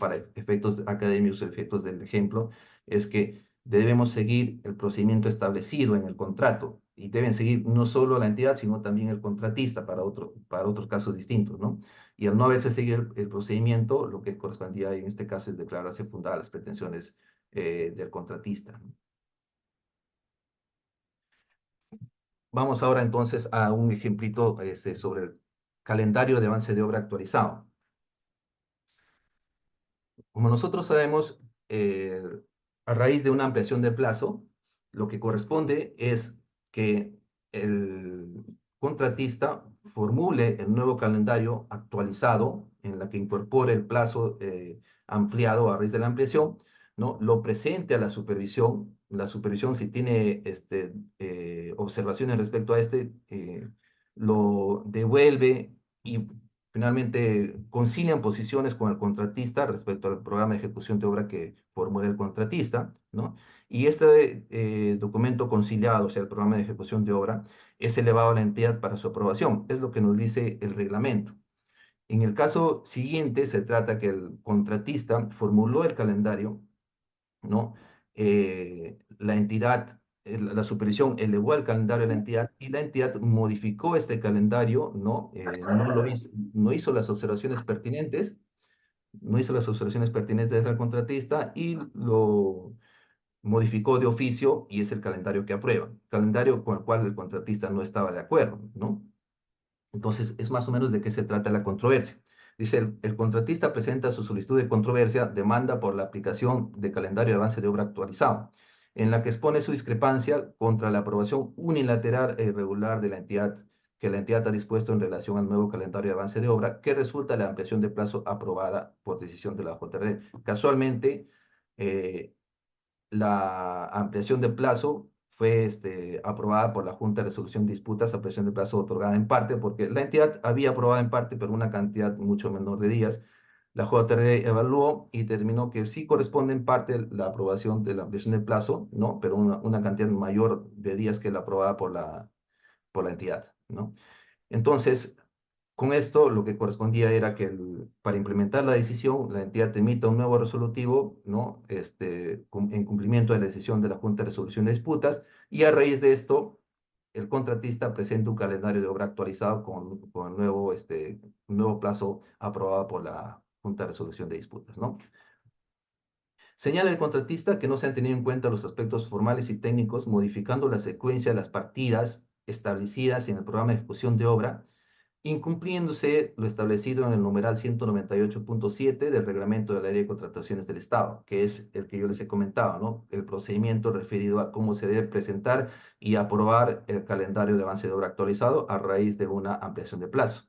para efectos académicos, efectos del ejemplo, es que debemos seguir el procedimiento establecido en el contrato y deben seguir no solo la entidad, sino también el contratista para otros casos distintos, ¿no? Y al no haberse seguido el procedimiento, lo que correspondía en este caso es declararse fundadas las pretensiones del contratista. Vamos ahora entonces a un ejemplito sobre el calendario de avance de obra actualizado. Como nosotros sabemos, eh, a raíz de una ampliación de plazo, lo que corresponde es que el contratista formule el nuevo calendario actualizado en la que incorpore el plazo ampliado a raíz de la ampliación, ¿no? Lo presente a la supervisión si tiene observaciones respecto a lo devuelve y finalmente concilian posiciones con el contratista respecto al programa de ejecución de obra que formula el contratista, ¿no? Y este documento conciliado, o sea, el programa de ejecución de obra, es elevado a la entidad para su aprobación. Es lo que nos dice el reglamento. En el caso siguiente, se trata que el contratista formuló el calendario, ¿no? La entidad, la supervisión elevó el calendario a la entidad y la entidad modificó este calendario, ¿no? No hizo las observaciones pertinentes, no hizo las observaciones pertinentes al contratista y lo modificó de oficio y es el calendario que aprueba, calendario con el cual el contratista no estaba de acuerdo, ¿no? Entonces, es más o menos de qué se trata la controversia. Dice, el contratista presenta su solicitud de controversia, demanda por la aplicación de calendario de avance de obra actualizado, en la que expone su discrepancia contra la aprobación unilateral e irregular de la entidad, que la entidad ha dispuesto en relación al nuevo calendario de avance de obra, que resulta de la ampliación de plazo aprobada por decisión de la JRD. Casualmente, eh, la ampliación de plazo fue aprobada por la Junta de Resolución de Disputas, ampliación de plazo otorgada en parte, porque la entidad había aprobado en parte, pero una cantidad mucho menor de días. La JR evaluó y determinó que sí corresponde en parte la aprobación de la ampliación de plazo, ¿no? Pero una cantidad mayor de días que la aprobada por la entidad, ¿no? Entonces, con esto, lo que correspondía era que para implementar la decisión, la entidad emita un nuevo resolutivo, ¿no? En cumplimiento de la decisión de la Junta de Resolución de Disputas, y a raíz de esto, el contratista presenta un calendario de obra actualizado con el un nuevo plazo aprobado por la Junta de Resolución de Disputas, ¿no? Señala el contratista que no se han tenido en cuenta los aspectos formales y técnicos, modificando la secuencia de las partidas establecidas en el programa de ejecución de obra, incumpliéndose lo establecido en el numeral 198.7 del reglamento de la Ley de Contrataciones del Estado, que es el que yo les he comentado, ¿no? El procedimiento referido a cómo se debe presentar y aprobar el calendario de avance de obra actualizado a raíz de una ampliación de plazo.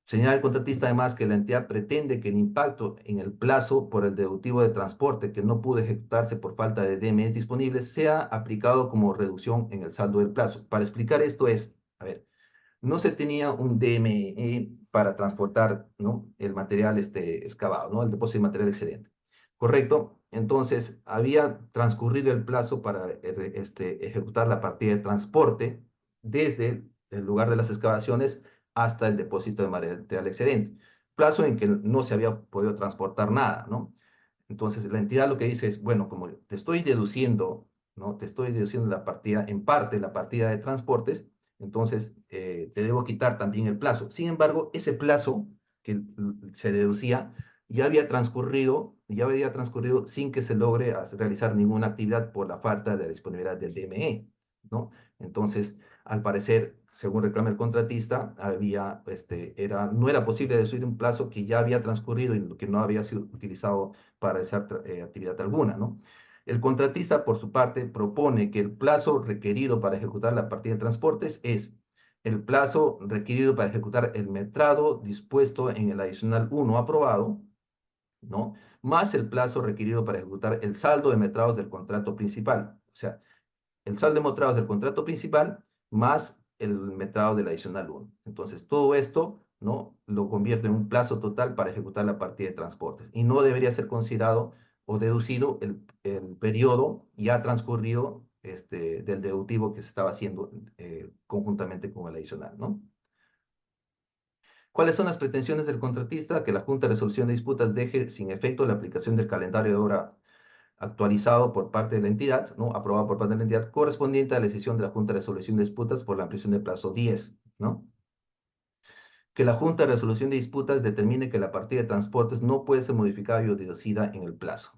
Señala el contratista además que la entidad pretende que el impacto en el plazo por el deductivo de transporte que no pudo ejecutarse por falta de DMS disponibles sea aplicado como reducción en el saldo del plazo. Para explicar esto es, a ver, no se tenía un DME para transportar, ¿no?, el material excavado, ¿no?, el depósito de material excedente. ¿Correcto? Entonces, había transcurrido el plazo para ejecutar la partida de transporte desde el lugar de las excavaciones hasta el depósito de material excedente. Plazo en que no se había podido transportar nada, ¿no? Entonces, la entidad lo que dice es, bueno, como te estoy deduciendo, ¿no? Te estoy deduciendo la partida, en parte, la partida de transportes, entonces te debo quitar también el plazo. Sin embargo, ese plazo que se deducía ya había transcurrido sin que se logre realizar ninguna actividad por la falta de la disponibilidad del DME, ¿no? Entonces, al parecer, según reclama el contratista, no era posible deducir un plazo que ya había transcurrido y que no había sido utilizado para realizar actividad alguna, ¿no? El contratista, por su parte, propone que el plazo requerido para ejecutar la partida de transportes es el plazo requerido para ejecutar el metrado dispuesto en el adicional 1 aprobado, ¿no? Más el plazo requerido para ejecutar el saldo de metrados del contrato principal. O sea, el saldo de metrados del contrato principal más el metrado del adicional 1. Entonces, todo esto, ¿no?, lo convierte en un plazo total para ejecutar la partida de transportes y no debería ser considerado o deducido el periodo ya transcurrido del deductivo que se estaba haciendo conjuntamente con el adicional, ¿no? ¿Cuáles son las pretensiones del contratista? Que la Junta de Resolución de Disputas deje sin efecto la aplicación del calendario de obra actualizado por parte de la entidad, ¿no?, aprobado por parte de la entidad, correspondiente a la decisión de la Junta de Resolución de Disputas por la ampliación del plazo 10, ¿no? Que la Junta de Resolución de Disputas determine que la partida de transportes no puede ser modificada y o deducida en el plazo.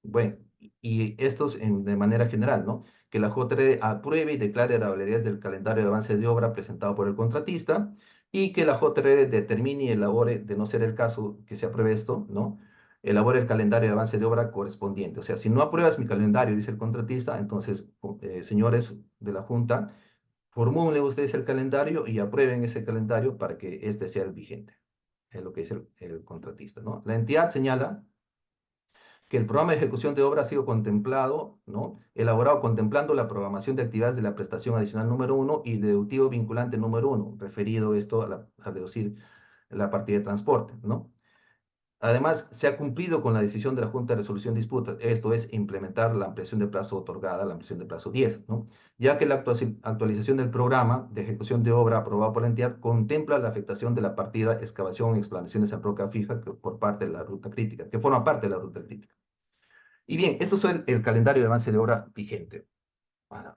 Bueno, y estos de manera general, ¿no? Que la JRD apruebe y declare la validez del calendario de avance de obra presentado por el contratista y que la JRD determine y elabore, de no ser el caso que se apruebe esto, ¿no?, elabore el calendario de avance de obra correspondiente. O sea, si no apruebas mi calendario, dice el contratista, entonces, señores de la Junta, formulen ustedes el calendario y aprueben ese calendario para que este sea el vigente. Es lo que dice el contratista, ¿no? La entidad señala que el programa de ejecución de obra ha sido contemplado, ¿no?, elaborado contemplando la programación de actividades de la prestación adicional número 1 y deductivo vinculante número 1, referido esto a deducir la partida de transporte, ¿no? Además, se ha cumplido con la decisión de la Junta de Resolución de Disputas, esto es, implementar la ampliación de plazo otorgada, la ampliación de plazo 10, ¿no?, ya que la actualización del programa de ejecución de obra aprobado por la entidad contempla la afectación de la partida excavación y explanaciones en roca fija por parte de la ruta crítica, que forma parte de la ruta crítica. Y bien, esto es el calendario de avance de obra vigente. Bueno,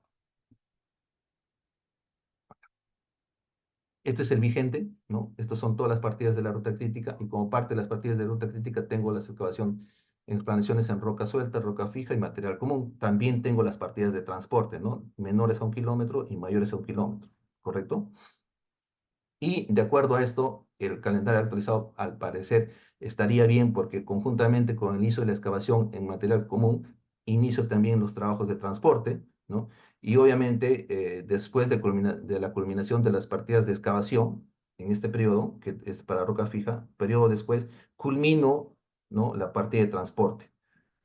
este es el vigente, ¿no? Estas son todas las partidas de la ruta crítica y como parte de las partidas de ruta crítica tengo la excavación, explanaciones en roca suelta, roca fija y material común. También tengo las partidas de transporte, ¿no?, menores a 1 kilómetro y mayores a 1 kilómetro, ¿correcto? Y de acuerdo a esto, el calendario actualizado al parecer estaría bien porque conjuntamente con el inicio de la excavación en material común, inicio también los trabajos de transporte, ¿no? Y obviamente después de la culminación de las partidas de excavación, en este periodo, que es para roca fija, periodo después, culmino, ¿no?, la partida de transporte.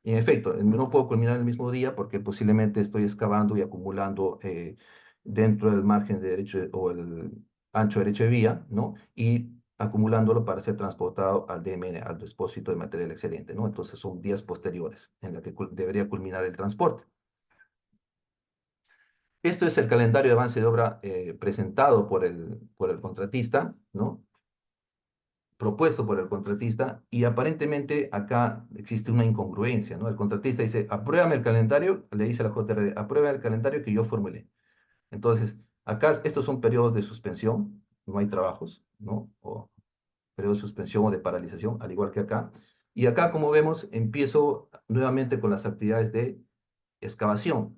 Y en efecto, no puedo culminar el mismo día porque posiblemente estoy excavando y acumulando dentro del margen de derecho o el ancho derecho de vía, ¿no? Y acumulándolo para ser transportado al DMN, al depósito de material excedente, ¿no? Entonces son días posteriores en los que debería culminar el transporte. Esto es el calendario de avance de obra presentado por el contratista, ¿no?, propuesto por el contratista, y aparentemente acá existe una incongruencia, ¿no? El contratista dice, apruébame el calendario, le dice a la JRD, aprueba el calendario que yo formulé. Entonces, acá estos son periodos de suspensión, no hay trabajos, ¿no? O periodo de suspensión o de paralización, al igual que acá. Y acá, como vemos, empiezo nuevamente con las actividades de excavación,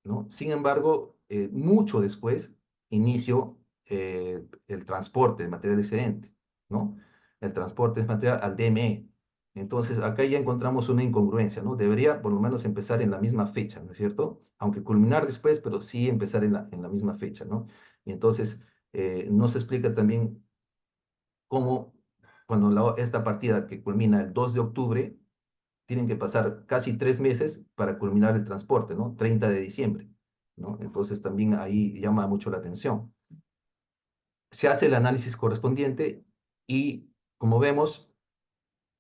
¿no? Sin embargo, mucho después inicio el transporte de material excedente, ¿no? El transporte de material al DME. Entonces, acá ya encontramos una incongruencia, ¿no? Debería por lo menos empezar en la misma fecha, ¿no es cierto? Aunque culminar después, pero sí empezar en la misma fecha, ¿no? Y entonces, no se explica también cómo cuando esta partida que culmina el 2 de octubre, tienen que pasar casi 3 meses para culminar el transporte, ¿no? 30 de diciembre, ¿no? Entonces también ahí llama mucho la atención. Se hace el análisis correspondiente y, como vemos,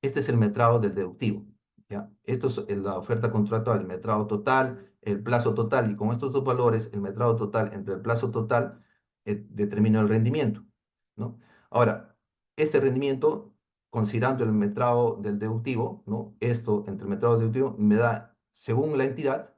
este es el metrado del deductivo, ¿ya? Esto es la oferta contractual, el metrado total, el plazo total, y con estos dos valores, el metrado total entre el plazo total, determina el rendimiento, ¿no? Ahora, este rendimiento, considerando el metrado del deductivo, ¿no? Esto entre el metrado deductivo me da, según la entidad,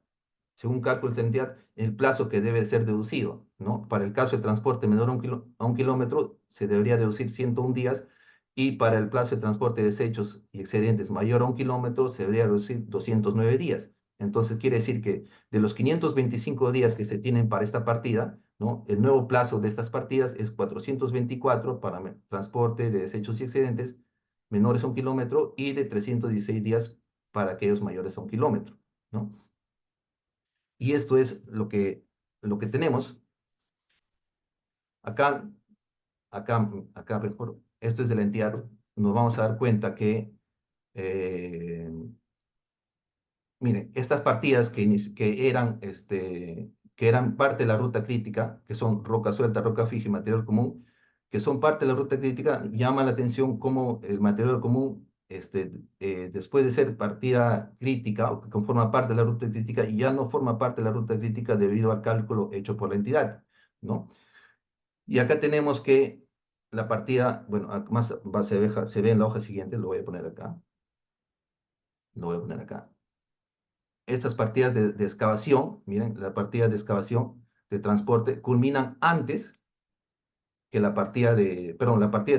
según cálculos de la entidad, el plazo que debe ser deducido, ¿no? Para el caso de transporte menor a un kilómetro, se debería deducir 101 días, y para el plazo de transporte de desechos y excedentes mayor a un kilómetro, se debería deducir 209 días. Entonces, quiere decir que de los 525 días que se tienen para esta partida, ¿no? El nuevo plazo de estas partidas es 424 para transporte de desechos y excedentes menores a un kilómetro, y de 316 días para aquellos mayores a un kilómetro, ¿no? Y esto es lo que tenemos. Acá, acá mejor, esto es de la entidad. Nos vamos a dar cuenta que, eh, miren, estas partidas que eran parte de la ruta crítica, que son roca suelta, roca fija y material común, que son parte de la ruta crítica, llama la atención cómo el material común, después de ser partida crítica, o que conforma parte de la ruta crítica, ya no forma parte de la ruta crítica debido al cálculo hecho por la entidad, ¿no? Y acá tenemos que la partida, bueno, más se ve en la hoja siguiente, lo voy a poner acá, lo voy a poner acá. Estas partidas de excavación, miren, las partidas de excavación de transporte culminan antes que la partida de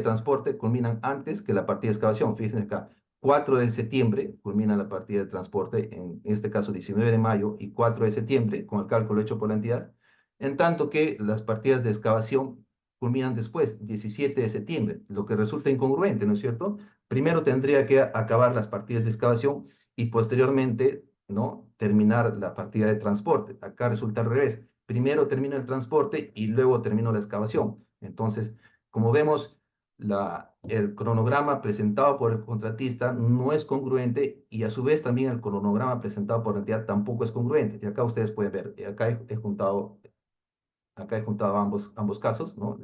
transporte culminan antes que la partida de excavación. Fíjense acá, 4 de septiembre culmina la partida de transporte, en este caso 19 de mayo y 4 de septiembre, con el cálculo hecho por la entidad, en tanto que las partidas de excavación culminan después, 17 de septiembre, lo que resulta incongruente, ¿no es cierto? Primero tendría que acabar las partidas de excavación y posteriormente, ¿no?, terminar la partida de transporte. Acá resulta al revés. Primero termino el transporte y luego termino la excavación. Entonces, como vemos, el cronograma presentado por el contratista no es congruente, y a su vez también el cronograma presentado por la entidad tampoco es congruente. Y acá ustedes pueden ver, acá he juntado ambos casos, ¿no?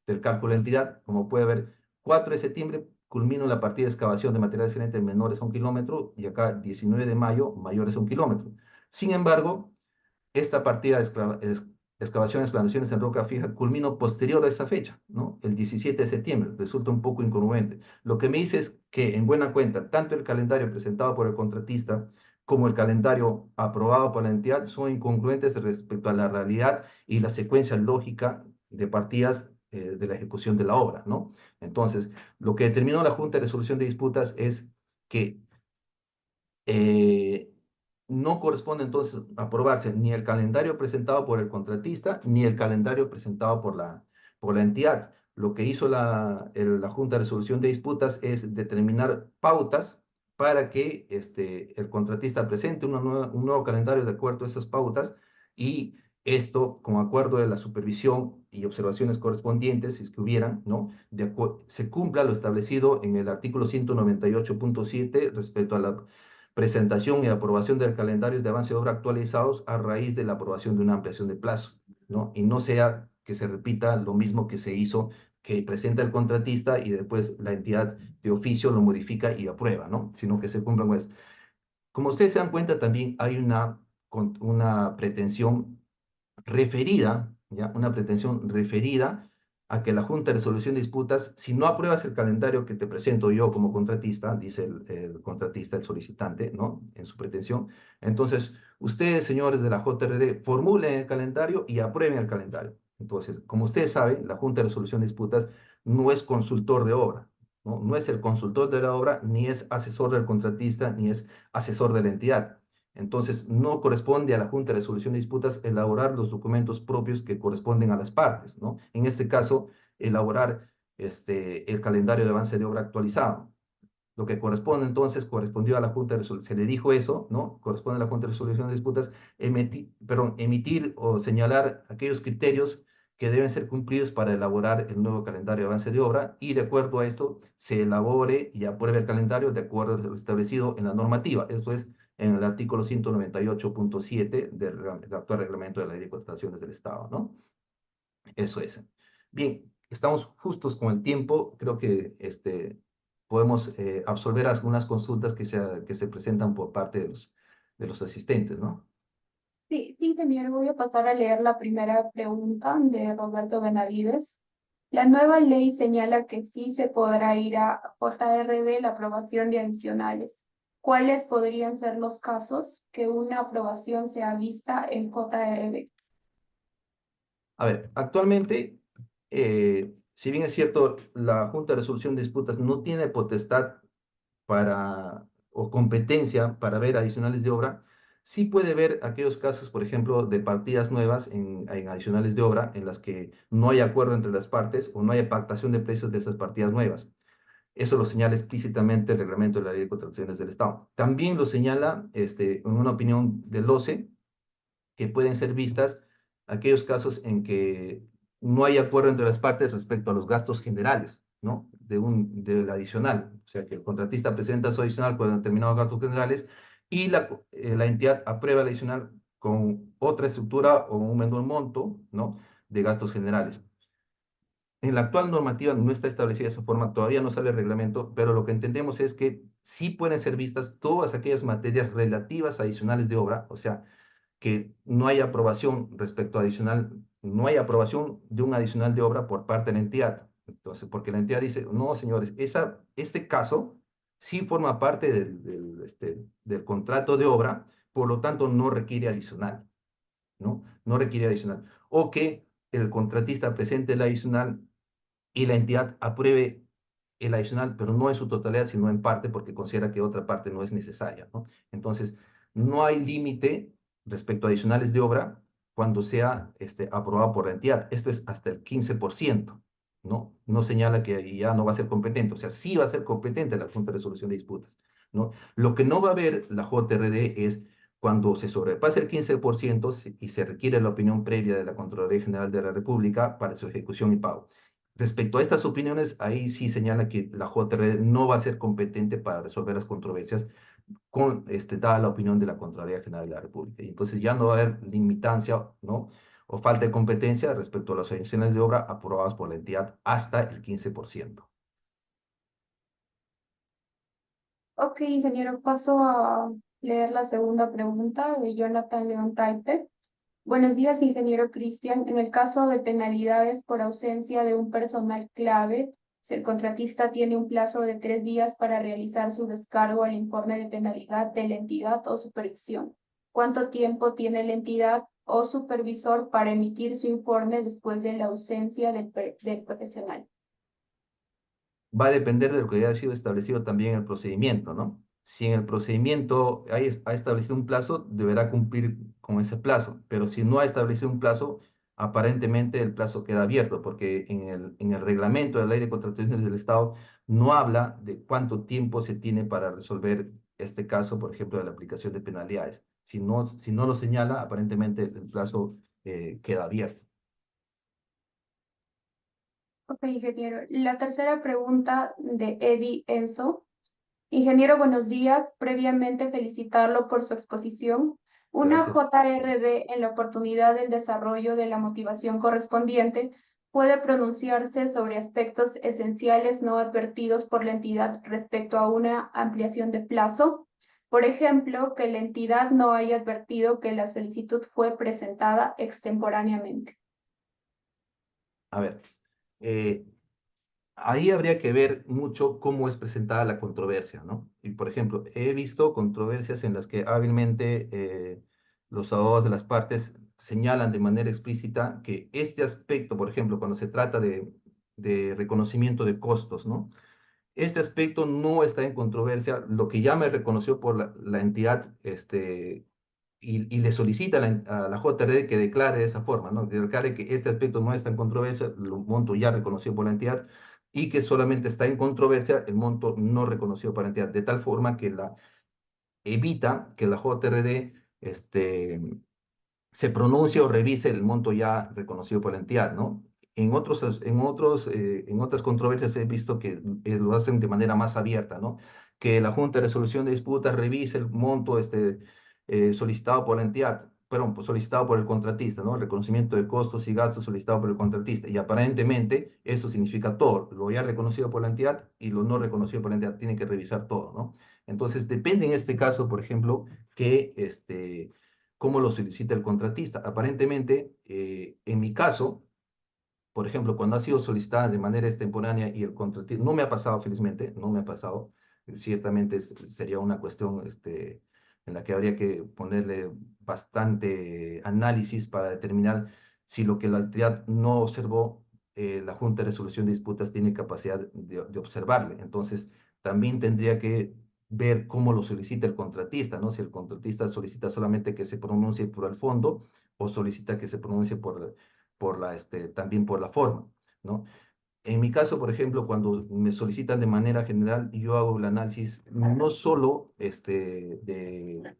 Del cálculo de entidad. Como puede ver, 4 de septiembre culmino la partida de excavación de materiales excelentes menores a un kilómetro, y acá 19 de mayo mayores a un kilómetro. Sin embargo, esta partida de excavaciones, exploraciones en roca fija culminó posterior a esa fecha, ¿no? El 17 de septiembre. Resulta un poco incongruente. Lo que me dice es que, en buena cuenta, tanto el calendario presentado por el contratista como el calendario aprobado por la entidad son incongruentes respecto a la realidad y la secuencia lógica de partidas, de la ejecución de la obra, ¿no? Entonces, lo que determinó la Junta de Resolución de Disputas es que, eh, no corresponde entonces aprobarse ni el calendario presentado por el contratista ni el calendario presentado por la entidad. Lo que hizo la Junta de Resolución de Disputas es determinar pautas para que, el contratista presente un nuevo calendario de acuerdo a esas pautas, y esto, con acuerdo de la supervisión y observaciones correspondientes, si es que hubieran, ¿no?, se cumpla lo establecido en el artículo 198.7 respecto a la presentación y aprobación de calendarios de avance de obra actualizados a raíz de la aprobación de una ampliación de plazo, ¿no? Y no sea que se repita lo mismo que se hizo, que presenta el contratista y después la entidad de oficio lo modifica y aprueba, ¿no? Sino que se cumplan con eso. Como ustedes se dan cuenta, también hay una pretensión referida, ¿ya? Una pretensión referida a que la Junta de Resolución de Disputas, si no apruebas el calendario que te presento yo como contratista, dice el contratista, el solicitante, ¿no?, en su pretensión, entonces ustedes, señores de la JRD, formulen el calendario y aprueben el calendario. Entonces, como ustedes saben, la Junta de Resolución de Disputas no es consultor de obra, ¿no? No es el consultor de la obra, ni es asesor del contratista, ni es asesor de la entidad. Entonces, no corresponde a la Junta de Resolución de Disputas elaborar los documentos propios que corresponden a las partes, ¿no? En este caso, elaborar, el calendario de avance de obra actualizado. Lo que corresponde entonces, correspondió a la Junta de Resolución, se le dijo eso, ¿no? Corresponde a la Junta de Resolución de Disputas emitir o señalar aquellos criterios que deben ser cumplidos para elaborar el nuevo calendario de avance de obra y de acuerdo a esto se elabore y apruebe el calendario de acuerdo a lo establecido en la normativa. Esto es en el artículo 198.7 del actual reglamento de la Ley de Contrataciones del Estado, ¿no? Eso es. Bien, estamos justos con el tiempo. Creo que podemos absolver algunas consultas que se presentan por parte de los asistentes, ¿no? Sí, sí, ingeniero, voy a pasar a leer la primera pregunta de Roberto Benavides. La nueva ley señala que sí se podrá ir a JRD la aprobación de adicionales. ¿Cuáles podrían ser los casos que una aprobación sea vista en JRD? A ver, actualmente, si bien es cierto, la Junta de Resolución de Disputas no tiene potestad para, o competencia para ver adicionales de obra, sí puede ver aquellos casos, por ejemplo, de partidas nuevas en adicionales de obra en las que no hay acuerdo entre las partes o no hay pactación de precios de esas partidas nuevas. Eso lo señala explícitamente el reglamento de la Ley de Contrataciones del Estado. También lo señala en una opinión del OCE, que pueden ser vistas aquellos casos en que no hay acuerdo entre las partes respecto a los gastos generales, ¿no? Del adicional. O sea, que el contratista presenta su adicional con determinados gastos generales y la entidad aprueba el adicional con otra estructura o un menor monto, ¿no? De gastos generales. En la actual normativa no está establecida esa forma, todavía no sale el reglamento, pero lo que entendemos es que sí pueden ser vistas todas aquellas materias relativas a adicionales de obra, o sea, que no hay aprobación respecto a adicional, no hay aprobación de un adicional de obra por parte de la entidad. Entonces, porque la entidad dice, no, señores, este caso sí forma parte del contrato de obra, por lo tanto no requiere adicional, ¿no? No requiere adicional. O que el contratista presente el adicional y la entidad apruebe el adicional, pero no en su totalidad, sino en parte, porque considera que otra parte no es necesaria, ¿no? Entonces, no hay límite respecto a adicionales de obra cuando sea aprobado por la entidad. Esto es hasta el 15%, ¿no? No señala que ya no va a ser competente, o sea, sí va a ser competente la Junta de Resolución de Disputas, ¿no? Lo que no va a ver la JRD es cuando se sobrepase el 15% y se requiere la opinión previa de la Contraloría General de la República para su ejecución y pago. Respecto a estas opiniones, ahí sí señala que la JRD no va a ser competente para resolver las controversias dada la opinión de la Contraloría General de la República. Y entonces ya no va a haber limitancia, ¿no? O falta de competencia respecto a las adicionales de obra aprobadas por la entidad hasta el 15%. Ok, ingeniero, paso a leer la segunda pregunta de Jonathan León Taipe. Buenos días, ingeniero Cristian. En el caso de penalidades por ausencia de un personal clave, si el contratista tiene un plazo de 3 días para realizar su descargo al informe de penalidad de la entidad o supervisión, ¿cuánto tiempo tiene la entidad o supervisor para emitir su informe después de la ausencia del profesional? Va a depender de lo que haya sido establecido también en el procedimiento, ¿no? Si en el procedimiento ha establecido un plazo, deberá cumplir con ese plazo, pero si no ha establecido un plazo, aparentemente el plazo queda abierto, porque en el reglamento de la Ley de Contrataciones del Estado no habla de cuánto tiempo se tiene para resolver este caso, por ejemplo, de la aplicación de penalidades. Si no lo señala, aparentemente el plazo queda abierto. Ok, ingeniero. La tercera pregunta de Eddie Enzo. Ingeniero, buenos días. Previamente felicitarlo por su exposición. Una Gracias. JRD en la oportunidad del desarrollo de la motivación correspondiente puede pronunciarse sobre aspectos esenciales no advertidos por la entidad respecto a una ampliación de plazo. Por ejemplo, que la entidad no haya advertido que la solicitud fue presentada extemporáneamente. A ver, eh, ahí habría que ver mucho cómo es presentada la controversia, ¿no? Y por ejemplo, he visto controversias en las que hábilmente los abogados de las partes señalan de manera explícita que este aspecto, por ejemplo, cuando se trata de reconocimiento de costos, ¿no? Este aspecto no está en controversia, lo que ya me reconoció por la entidad, y le solicita a la JRD que declare de esa forma, ¿no? Que declare que este aspecto no está en controversia, el monto ya reconocido por la entidad, y que solamente está en controversia el monto no reconocido por la entidad, de tal forma que evita que la JRD se pronuncie o revise el monto ya reconocido por la entidad, ¿no? En otras controversias he visto que lo hacen de manera más abierta, ¿no? Que la Junta de Resolución de Disputas revise el monto solicitado por la entidad, perdón, pues, solicitado por el contratista, ¿no? El reconocimiento de costos y gastos solicitado por el contratista. Y aparentemente eso significa todo, lo ya reconocido por la entidad y lo no reconocido por la entidad, tiene que revisar todo, ¿no? Entonces, depende en este caso, por ejemplo, que cómo lo solicita el contratista. Aparentemente, en mi caso, por ejemplo, cuando ha sido solicitada de manera extemporánea y el contratista, no me ha pasado, felizmente, no me ha pasado, ciertamente sería una cuestión en la que habría que ponerle bastante análisis para determinar si lo que la entidad no observó, la Junta de Resolución de Disputas tiene capacidad de observarle. Entonces, también tendría que ver cómo lo solicita el contratista, ¿no? Si el contratista solicita solamente que se pronuncie por el fondo o solicita que se pronuncie también por la forma, ¿no? En mi caso, por ejemplo, cuando me solicitan de manera general, yo hago el análisis no solo del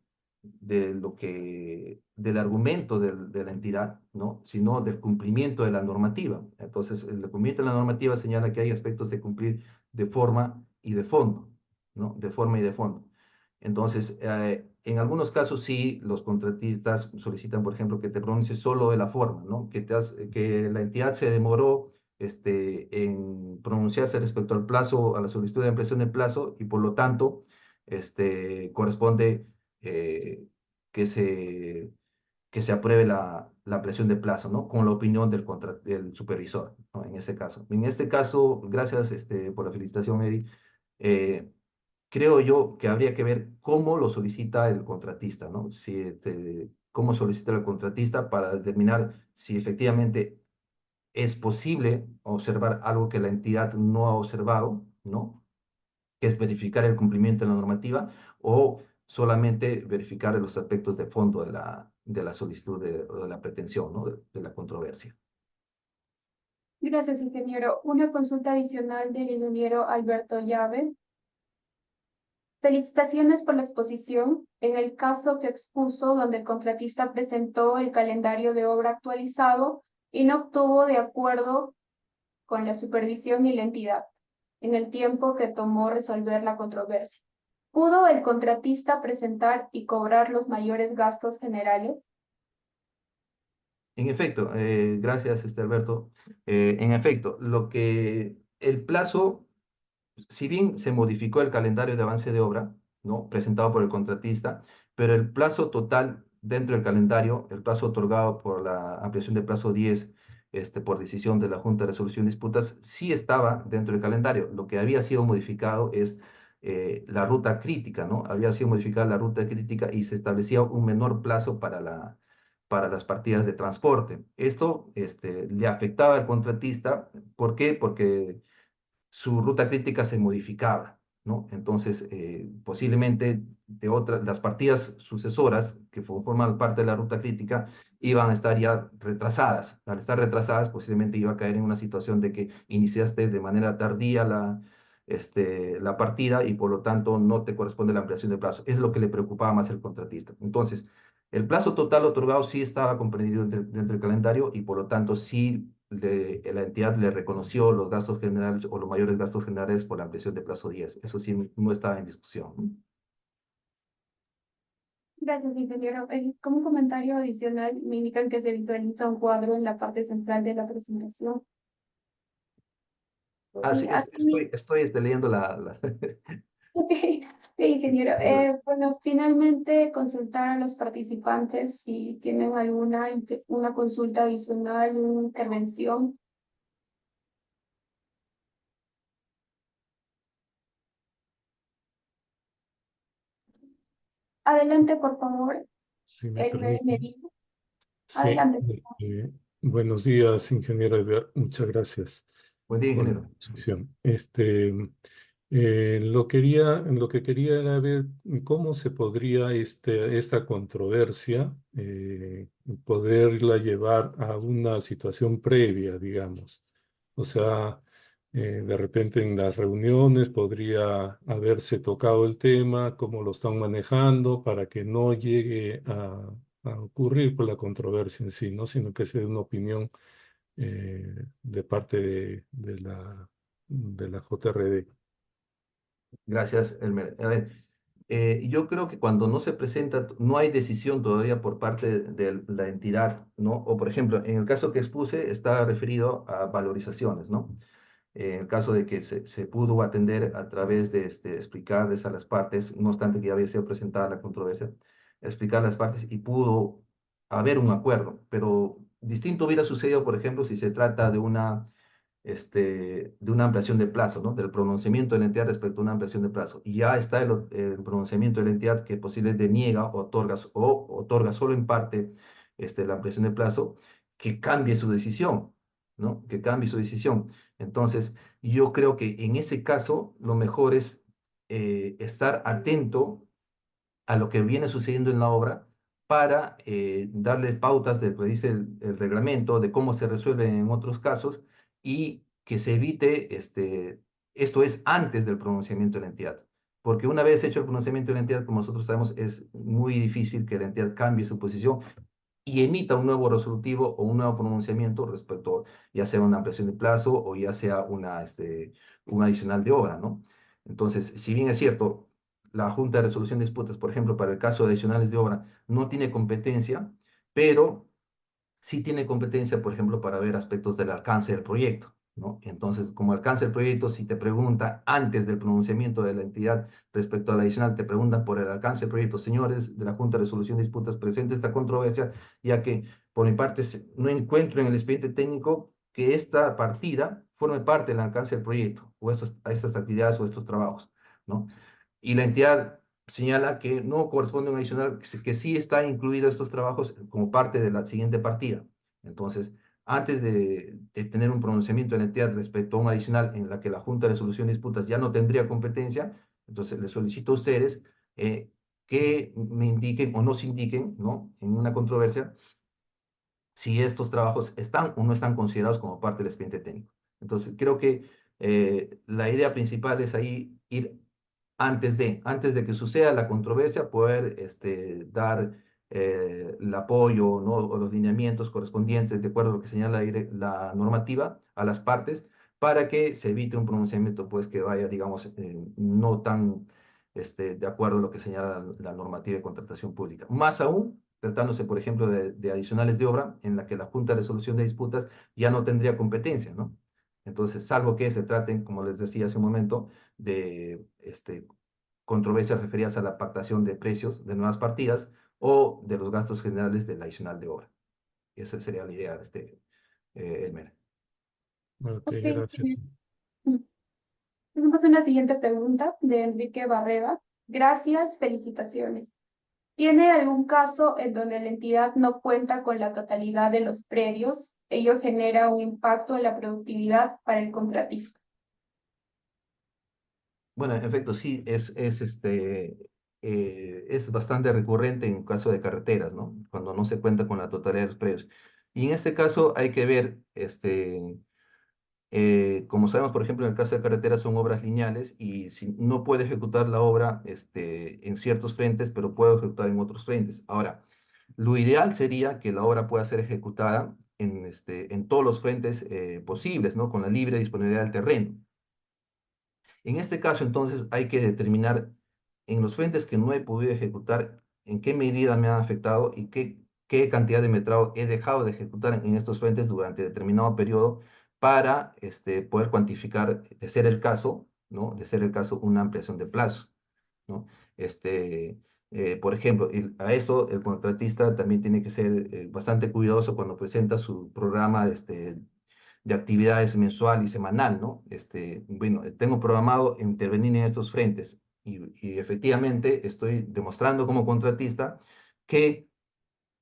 argumento de la entidad, ¿no? Sino del cumplimiento de la normativa. Entonces, el cumplimiento de la normativa señala que hay aspectos de cumplir de forma y de fondo, ¿no? De forma y de fondo. Entonces, en algunos casos sí, los contratistas solicitan, por ejemplo, que te pronuncies solo de la forma, ¿no? Que la entidad se demoró en pronunciarse respecto al plazo, a la solicitud de ampliación del plazo, y por lo tanto, corresponde eh, que se, que se apruebe la ampliación de plazo, ¿no? Con la opinión del supervisor, ¿no? En ese caso. En este caso, gracias por la felicitación, Eddie. eh, Creo yo que habría que ver cómo lo solicita el contratista, ¿no? Cómo solicita el contratista para determinar si efectivamente es posible observar algo que la entidad no ha observado, ¿no? Que es verificar el cumplimiento de la normativa o solamente verificar los aspectos de fondo de la solicitud o de la pretensión, ¿no? De la controversia. Gracias, ingeniero. Una consulta adicional del ingeniero Alberto Llave. Felicitaciones por la exposición. En el caso que expuso, donde el contratista presentó el calendario de obra actualizado y no obtuvo de acuerdo con la supervisión y la entidad en el tiempo que tomó resolver la controversia. ¿Pudo el contratista presentar y cobrar los mayores gastos generales? En efecto, gracias, Alberto. En efecto, el plazo, si bien se modificó el calendario de avance de obra, ¿no? Presentado por el contratista, pero el plazo total dentro del calendario, el plazo otorgado por la ampliación del plazo 10, por decisión de la Junta de Resolución de Disputas, sí estaba dentro del calendario. Lo que había sido modificado es la ruta crítica, ¿no? Había sido modificada la ruta crítica y se establecía un menor plazo para las partidas de transporte. Esto le afectaba al contratista. ¿Por qué? Porque su ruta crítica se modificaba, ¿no? Entonces, posiblemente las partidas sucesoras que forman parte de la ruta crítica iban a estar ya retrasadas. Al estar retrasadas, posiblemente iba a caer en una situación de que iniciaste de manera tardía la partida y por lo tanto no te corresponde la ampliación de plazo. Es lo que le preocupaba más al contratista. Entonces, el plazo total otorgado sí estaba comprendido dentro del calendario y por lo tanto sí la entidad le reconoció los gastos generales o los mayores gastos generales por la ampliación de plazo 10. Eso sí no estaba en discusión. Gracias, ingeniero. Como un comentario adicional, me indican que se visualiza un cuadro en la parte central de la presentación. Ah, sí, Asimismo, estoy leyendo la. ok, ingeniero. Bueno, finalmente consultar a los participantes si tienen una consulta adicional, una intervención. Adelante, por favor, Si me el permite. Medina. Sí, Adelante. buenos días, ingeniero Edgar. Muchas gracias Buen día, por la ingeniero. exposición. Lo que quería era ver cómo se podría esta controversia poderla llevar a una situación previa, digamos. O sea, de repente en las reuniones podría haberse tocado el tema, cómo lo están manejando para que no llegue a ocurrir por la controversia en sí, ¿no? Sino que sea una opinión de parte de la JRD. Gracias, Elmer. A ver, yo creo que cuando no se presenta, no hay decisión todavía por parte de la entidad, ¿no? O, por ejemplo, en el caso que expuse, está referido a valorizaciones, ¿no? En el caso de que se pudo atender a través de explicarles a las partes, no obstante que ya había sido presentada la controversia, explicar a las partes y pudo haber un acuerdo, pero distinto hubiera sucedido, por ejemplo, si se trata de una ampliación de plazo, ¿no? Del pronunciamiento de la entidad respecto a una ampliación de plazo. Y ya está el pronunciamiento de la entidad que posiblemente deniega o otorga solo en parte la ampliación de plazo, que cambie su decisión, ¿no? Que cambie su decisión. Entonces, yo creo que en ese caso lo mejor es estar atento a lo que viene sucediendo en la obra para darle pautas de lo que dice el reglamento, de cómo se resuelve en otros casos y que se evite, esto es antes del pronunciamiento de la entidad. Porque una vez hecho el pronunciamiento de la entidad, como nosotros sabemos, es muy difícil que la entidad cambie su posición y emita un nuevo resolutivo o un nuevo pronunciamiento respecto, ya sea una ampliación de plazo o ya sea un adicional de obra, ¿no? Entonces, si bien es cierto, la Junta de Resolución de Disputas, por ejemplo, para el caso de adicionales de obra, no tiene competencia, pero sí tiene competencia, por ejemplo, para ver aspectos del alcance del proyecto, ¿no? Entonces, como alcance del proyecto, si te pregunta antes del pronunciamiento de la entidad respecto al adicional, te preguntan por el alcance del proyecto, señores de la Junta de Resolución de Disputas, presente esta controversia, ya que por mi parte no encuentro en el expediente técnico que esta partida forme parte del alcance del proyecto, o estas actividades o estos trabajos, ¿no? Y la entidad señala que no corresponde a un adicional, que sí está incluido estos trabajos como parte de la siguiente partida. Entonces, antes de tener un pronunciamiento de la entidad respecto a un adicional en la que la Junta de Resolución de Disputas ya no tendría competencia, entonces les solicito a ustedes que me indiquen o nos indiquen, ¿no? En una controversia, si estos trabajos están o no están considerados como parte del expediente técnico. Entonces, creo que la idea principal es ahí ir antes de que suceda la controversia, poder dar el apoyo, ¿no? O los lineamientos correspondientes de acuerdo a lo que señala la normativa a las partes para que se evite un pronunciamiento pues que vaya, digamos, no tan de acuerdo a lo que señala la normativa de contratación pública. Más aún, tratándose, por ejemplo, de adicionales de obra en la que la Junta de Resolución de Disputas ya no tendría competencia, ¿no? Entonces, salvo que se traten, como les decía hace un momento, de controversias referidas a la pactación de precios de nuevas partidas o de los gastos generales del adicional de obra. Esa sería la idea de Elmer. Ok, Ok, gracias. tenemos una siguiente pregunta de Enrique Barreda. Gracias, felicitaciones. ¿Tiene algún caso en donde la entidad no cuenta con la totalidad de los predios? Ello genera un impacto en la productividad para el contratista. Bueno, en efecto, sí, es bastante recurrente en caso de carreteras, ¿no? Cuando no se cuenta con la totalidad de los predios. Y en este caso hay que ver, como sabemos, por ejemplo, en el caso de carreteras son obras lineales y si no puede ejecutar la obra en ciertos frentes, pero puede ejecutar en otros frentes. Ahora, lo ideal sería que la obra pueda ser ejecutada en todos los frentes posibles, ¿no? Con la libre disponibilidad del terreno. En este caso, entonces, hay que determinar en los frentes que no he podido ejecutar, en qué medida me han afectado y qué cantidad de metrado he dejado de ejecutar en estos frentes durante determinado periodo para poder cuantificar, de ser el caso, ¿no? De ser el caso, una ampliación de plazo, ¿no? Por ejemplo, a esto el contratista también tiene que ser bastante cuidadoso cuando presenta su programa de actividades mensual y semanal, ¿no? Bueno, tengo programado intervenir en estos frentes y efectivamente estoy demostrando como contratista que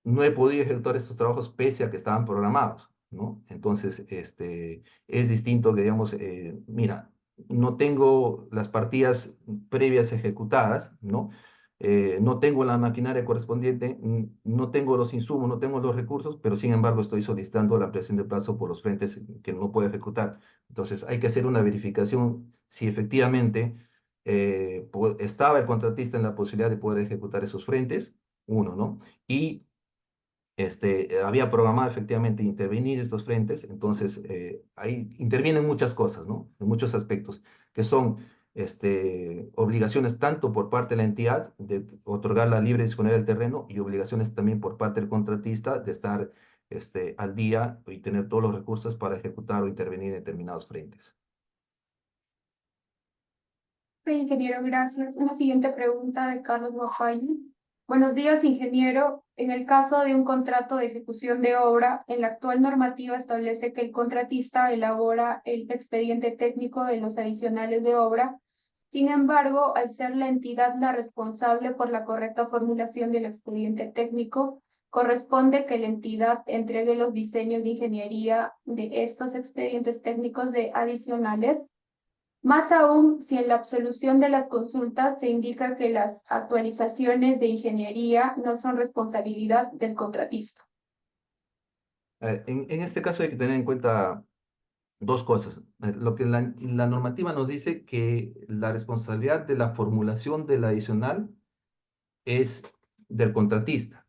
no he podido ejecutar estos trabajos pese a que estaban programados, ¿no? Entonces, es distinto que, digamos, mira, no tengo las partidas previas ejecutadas, ¿no? No tengo la maquinaria correspondiente, no tengo los insumos, no tengo los recursos, pero sin embargo estoy solicitando la ampliación de plazo por los frentes que no puedo ejecutar. Entonces, hay que hacer una verificación si efectivamente estaba el contratista en la posibilidad de poder ejecutar esos frentes, uno, ¿no? Y había programado efectivamente intervenir estos frentes, entonces ahí intervienen muchas cosas, ¿no? En muchos aspectos, que son obligaciones tanto por parte de la entidad de otorgar la libre disponibilidad del terreno y obligaciones también por parte del contratista de estar al día y tener todos los recursos para ejecutar o intervenir en determinados frentes. Sí, ingeniero, gracias. Una siguiente pregunta de Carlos Guapayi. Buenos días, ingeniero. En el caso de un contrato de ejecución de obra, en la actual normativa establece que el contratista elabora el expediente técnico de los adicionales de obra. Sin embargo, al ser la entidad la responsable por la correcta formulación del expediente técnico, corresponde que la entidad entregue los diseños de ingeniería de estos expedientes técnicos de adicionales. Más aún, si en la absolución de las consultas se indica que las actualizaciones de ingeniería no son responsabilidad del contratista. En este caso hay que tener en cuenta dos cosas. Lo que la normativa nos dice que la responsabilidad de la formulación del adicional es del contratista,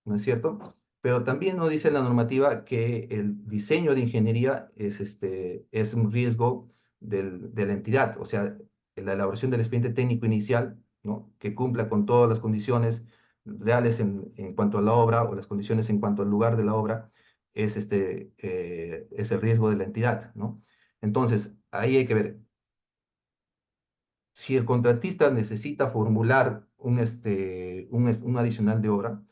¿no es cierto? Pero también nos dice la normativa que el diseño de ingeniería es un riesgo de la entidad, o sea, la elaboración del expediente técnico inicial, ¿no? Que cumpla con todas las condiciones reales en cuanto a la obra o las condiciones en cuanto al lugar de la obra, es el riesgo de la entidad, ¿no? Entonces, ahí hay que ver, si el contratista necesita formular un adicional de obra,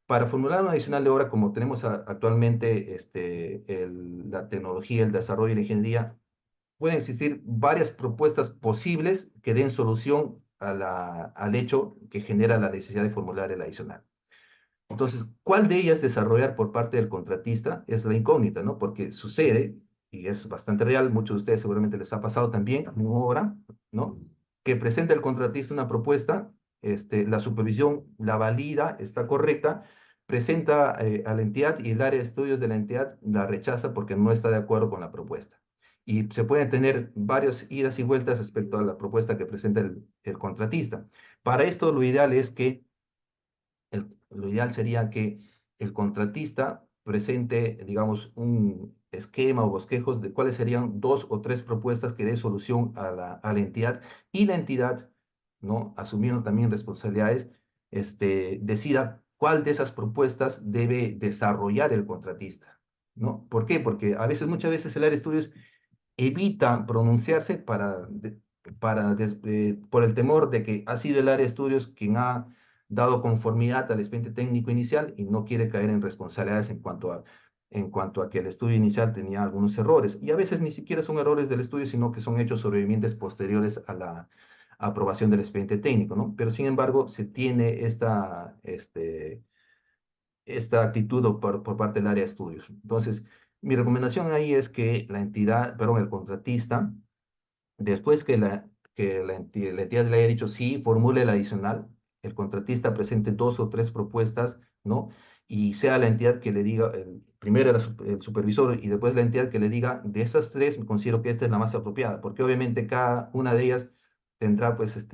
para formular un adicional de obra, como tenemos actualmente la tecnología, el desarrollo y la ingeniería, pueden existir varias propuestas posibles que den solución al hecho que genera la necesidad de formular el adicional. Entonces, ¿cuál de ellas desarrollar por parte del contratista? Es la incógnita, ¿no? Porque sucede, y es bastante real, muchos de ustedes seguramente les ha pasado también, en una obra, ¿no? Que presenta el contratista una propuesta, la supervisión la valida, está correcta, presenta a la entidad y el área de estudios de la entidad la rechaza porque no está de acuerdo con la propuesta. Y se pueden tener varias idas y vueltas respecto a la propuesta que presenta el contratista. Para esto, lo ideal es que lo ideal sería que el contratista presente, digamos, un esquema o bosquejos de cuáles serían dos o tres propuestas que dé solución a la entidad y la entidad, ¿no? Asumiendo también responsabilidades, decida cuál de esas propuestas debe desarrollar el contratista, ¿no? ¿Por qué? Porque a veces, muchas veces el área de estudios evita pronunciarse por el temor de que ha sido el área de estudios quien ha dado conformidad al expediente técnico inicial y no quiere caer en responsabilidades en cuanto a que el estudio inicial tenía algunos errores. Y a veces ni siquiera son errores del estudio, sino que son hechos sobrevivientes posteriores a la aprobación del expediente técnico, ¿no? Pero sin embargo, se tiene esta actitud por parte del área de estudios. Entonces, mi recomendación ahí es que la entidad, perdón, el contratista, después que la entidad le haya dicho sí, formule el adicional, el contratista presente dos o tres propuestas, ¿no? Y sea la entidad que le diga, primero el supervisor y después la entidad que le diga, de esas tres, considero que esta es la más apropiada, porque obviamente cada una de ellas tendrá, pues,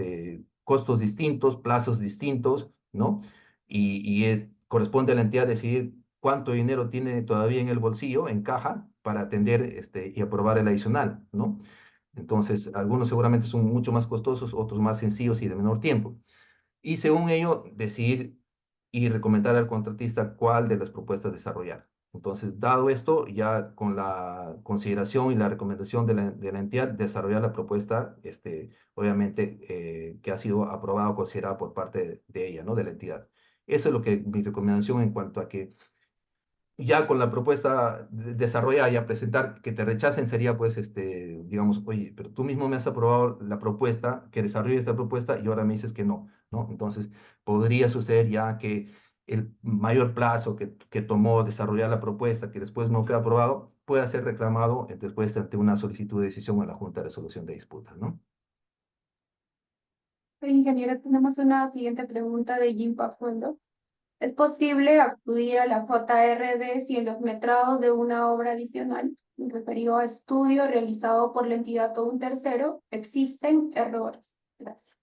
costos distintos, plazos distintos, ¿no? Y corresponde a la entidad decidir cuánto dinero tiene todavía en el bolsillo, en caja, para atender y aprobar el adicional, ¿no? Entonces, algunos seguramente son mucho más costosos, otros más sencillos y de menor tiempo. Y según ello, decidir y recomendar al contratista cuál de las propuestas desarrollar. Entonces, dado esto, ya con la consideración y la recomendación de la entidad, desarrollar la propuesta, obviamente, que ha sido aprobada o considerada por parte de ella, ¿no? De la entidad. Eso es lo que mi recomendación en cuanto a que ya con la propuesta desarrollada y a presentar que te rechacen sería pues, digamos, oye, pero tú mismo me has aprobado la propuesta, que desarrolle esta propuesta y ahora me dices que no, ¿no? Entonces, podría suceder ya que el mayor plazo que tomó desarrollar la propuesta, que después no fue aprobado, pueda ser reclamado después ante una solicitud de decisión en la Junta de Resolución de Disputas, ¿no? Ingeniero, tenemos una siguiente pregunta de Jim Pafuendo. ¿Es posible acudir a la JRD si en los metrados de una obra adicional, referido a estudio realizado por la entidad o un tercero, existen errores? Gracias.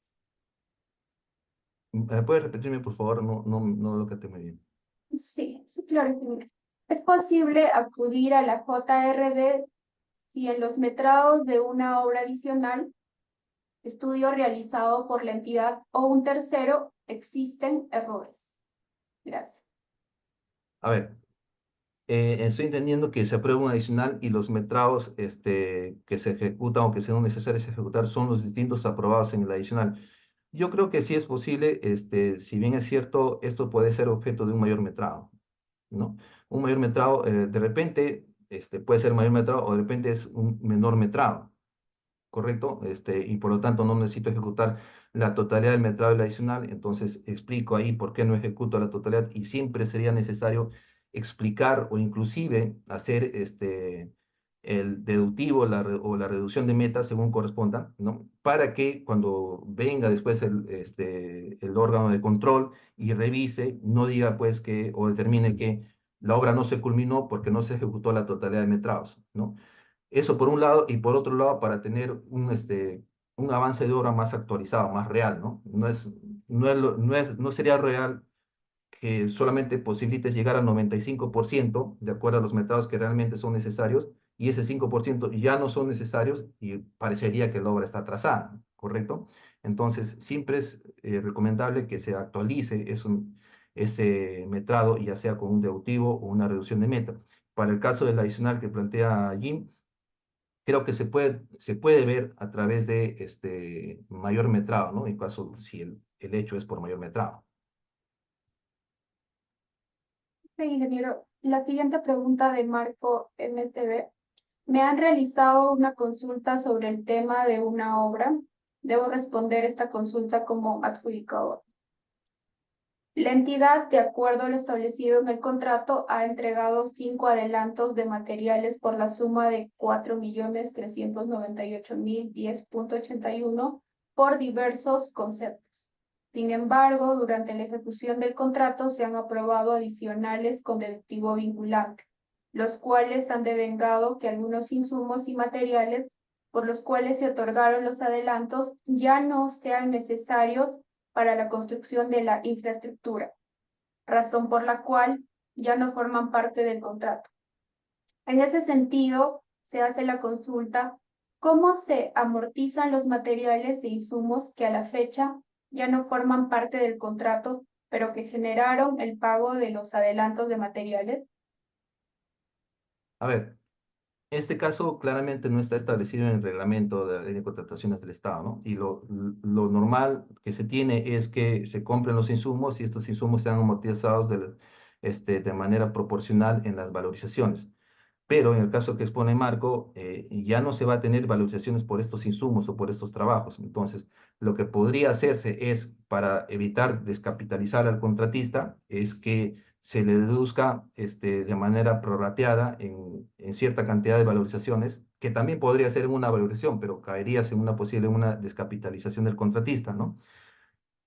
¿Puedes repetirme, por favor? No, no, no lo capté muy bien. Sí, sí, claro, ingeniero. Es posible acudir a la JRD si en los metrados de una obra adicional, estudio realizado por la entidad o un tercero, existen errores. Gracias. A ver, estoy entendiendo que se aprueba un adicional y los metrados que se ejecutan o que sean necesarios ejecutar son los distintos aprobados en el adicional. Yo creo que sí es posible, si bien es cierto, esto puede ser objeto de un mayor metrado, ¿no? Un mayor metrado, de repente, puede ser mayor metrado o de repente es un menor metrado. ¿Correcto? Y por lo tanto no necesito ejecutar la totalidad del metrado del adicional, entonces explico ahí por qué no ejecuto la totalidad y siempre sería necesario explicar o inclusive hacer el deductivo o la reducción de metas según corresponda, ¿no? Para que cuando venga después el órgano de control y revise, no diga pues que o determine que la obra no se culminó porque no se ejecutó la totalidad de metrados, ¿no? Eso por un lado, y por otro lado, para tener un avance de obra más actualizado, más real, ¿no? No sería real que solamente posibilites llegar al 95% de acuerdo a los metrados que realmente son necesarios, y ese 5% ya no son necesarios y parecería que la obra está atrasada, ¿correcto? Entonces, siempre es recomendable que se actualice ese metrado, ya sea con un deductivo o una reducción de meta. Para el caso del adicional que plantea Jim, creo que se puede ver a través de mayor metrado, ¿no? En caso, si el hecho es por mayor metrado. Sí, ingeniero. La siguiente pregunta de Marco MTV. Me han realizado una consulta sobre el tema de una obra. Debo responder esta consulta como adjudicador. La entidad, de acuerdo a lo establecido en el contrato, ha entregado 5 adelantos de materiales por la suma de 4.398.010.81 por diversos conceptos. Sin embargo, durante la ejecución del contrato se han aprobado adicionales con deductivo vinculante, los cuales han devengado que algunos insumos y materiales por los cuales se otorgaron los adelantos ya no sean necesarios para la construcción de la infraestructura, razón por la cual ya no forman parte del contrato. En ese sentido, se hace la consulta: ¿cómo se amortizan los materiales e insumos que a la fecha ya no forman parte del contrato, pero que generaron el pago de los adelantos de materiales? A ver, este caso claramente no está establecido en el reglamento de la ley de contrataciones del Estado, ¿no? Y lo normal que se tiene es que se compren los insumos y estos insumos sean amortizados de manera proporcional en las valorizaciones. Pero en el caso que expone Marco, ya no se va a tener valorizaciones por estos insumos o por estos trabajos. Entonces, lo que podría hacerse es, para evitar descapitalizar al contratista, es que se le deduzca de manera prorrateada en cierta cantidad de valorizaciones, que también podría ser en una valorización, pero caerías en una descapitalización del contratista, ¿no?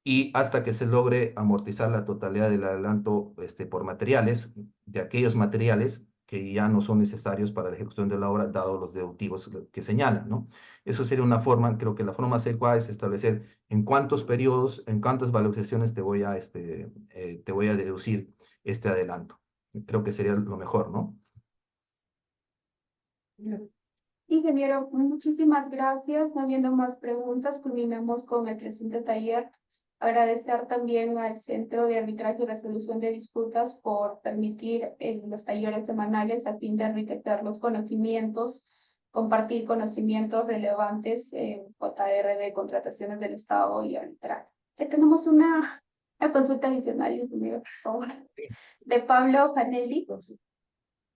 Y hasta que se logre amortizar la totalidad del adelanto por materiales, de aquellos materiales que ya no son necesarios para la ejecución de la obra, dado los deductivos que señalan, ¿no? Eso sería una forma, creo que la forma más adecuada es establecer en cuántos periodos, en cuántas valorizaciones te voy a deducir este adelanto. Creo que sería lo mejor, ¿no? Ingeniero, muchísimas gracias. No habiendo más preguntas, culminamos con el presente taller. Agradecer también al Centro de Arbitraje y Resolución de Disputas por permitir los talleres semanales a fin de enriquecer los conocimientos, compartir conocimientos relevantes en JR de contrataciones del Estado y arbitraje. Tenemos una consulta adicional, ingeniero, por favor, de Pablo Fanelli.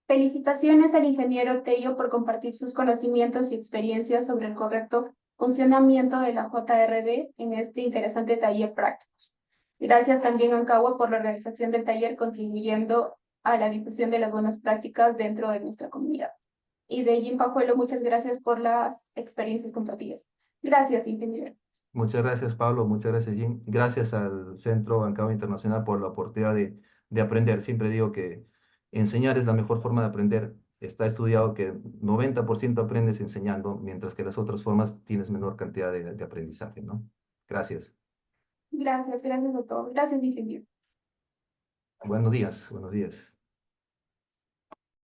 Felicitaciones al ingeniero Tello por compartir sus conocimientos y experiencias sobre el correcto funcionamiento de la JRD en este interesante taller práctico. Gracias también a Ancagua por la organización del taller, contribuyendo a la difusión de las buenas prácticas dentro de nuestra comunidad. Y de Jim Pajuelo, muchas gracias por las experiencias compartidas. Gracias, ingeniero. Muchas gracias, Pablo. Muchas gracias, Jim. Gracias al Centro Bancado Internacional por la oportunidad de aprender. Siempre digo que enseñar es la mejor forma de aprender. Está estudiado que 90% aprendes enseñando, mientras que las otras formas tienes menor cantidad de aprendizaje, ¿no? Gracias. Gracias a todos. Gracias, ingeniero. Buenos días, buenos días.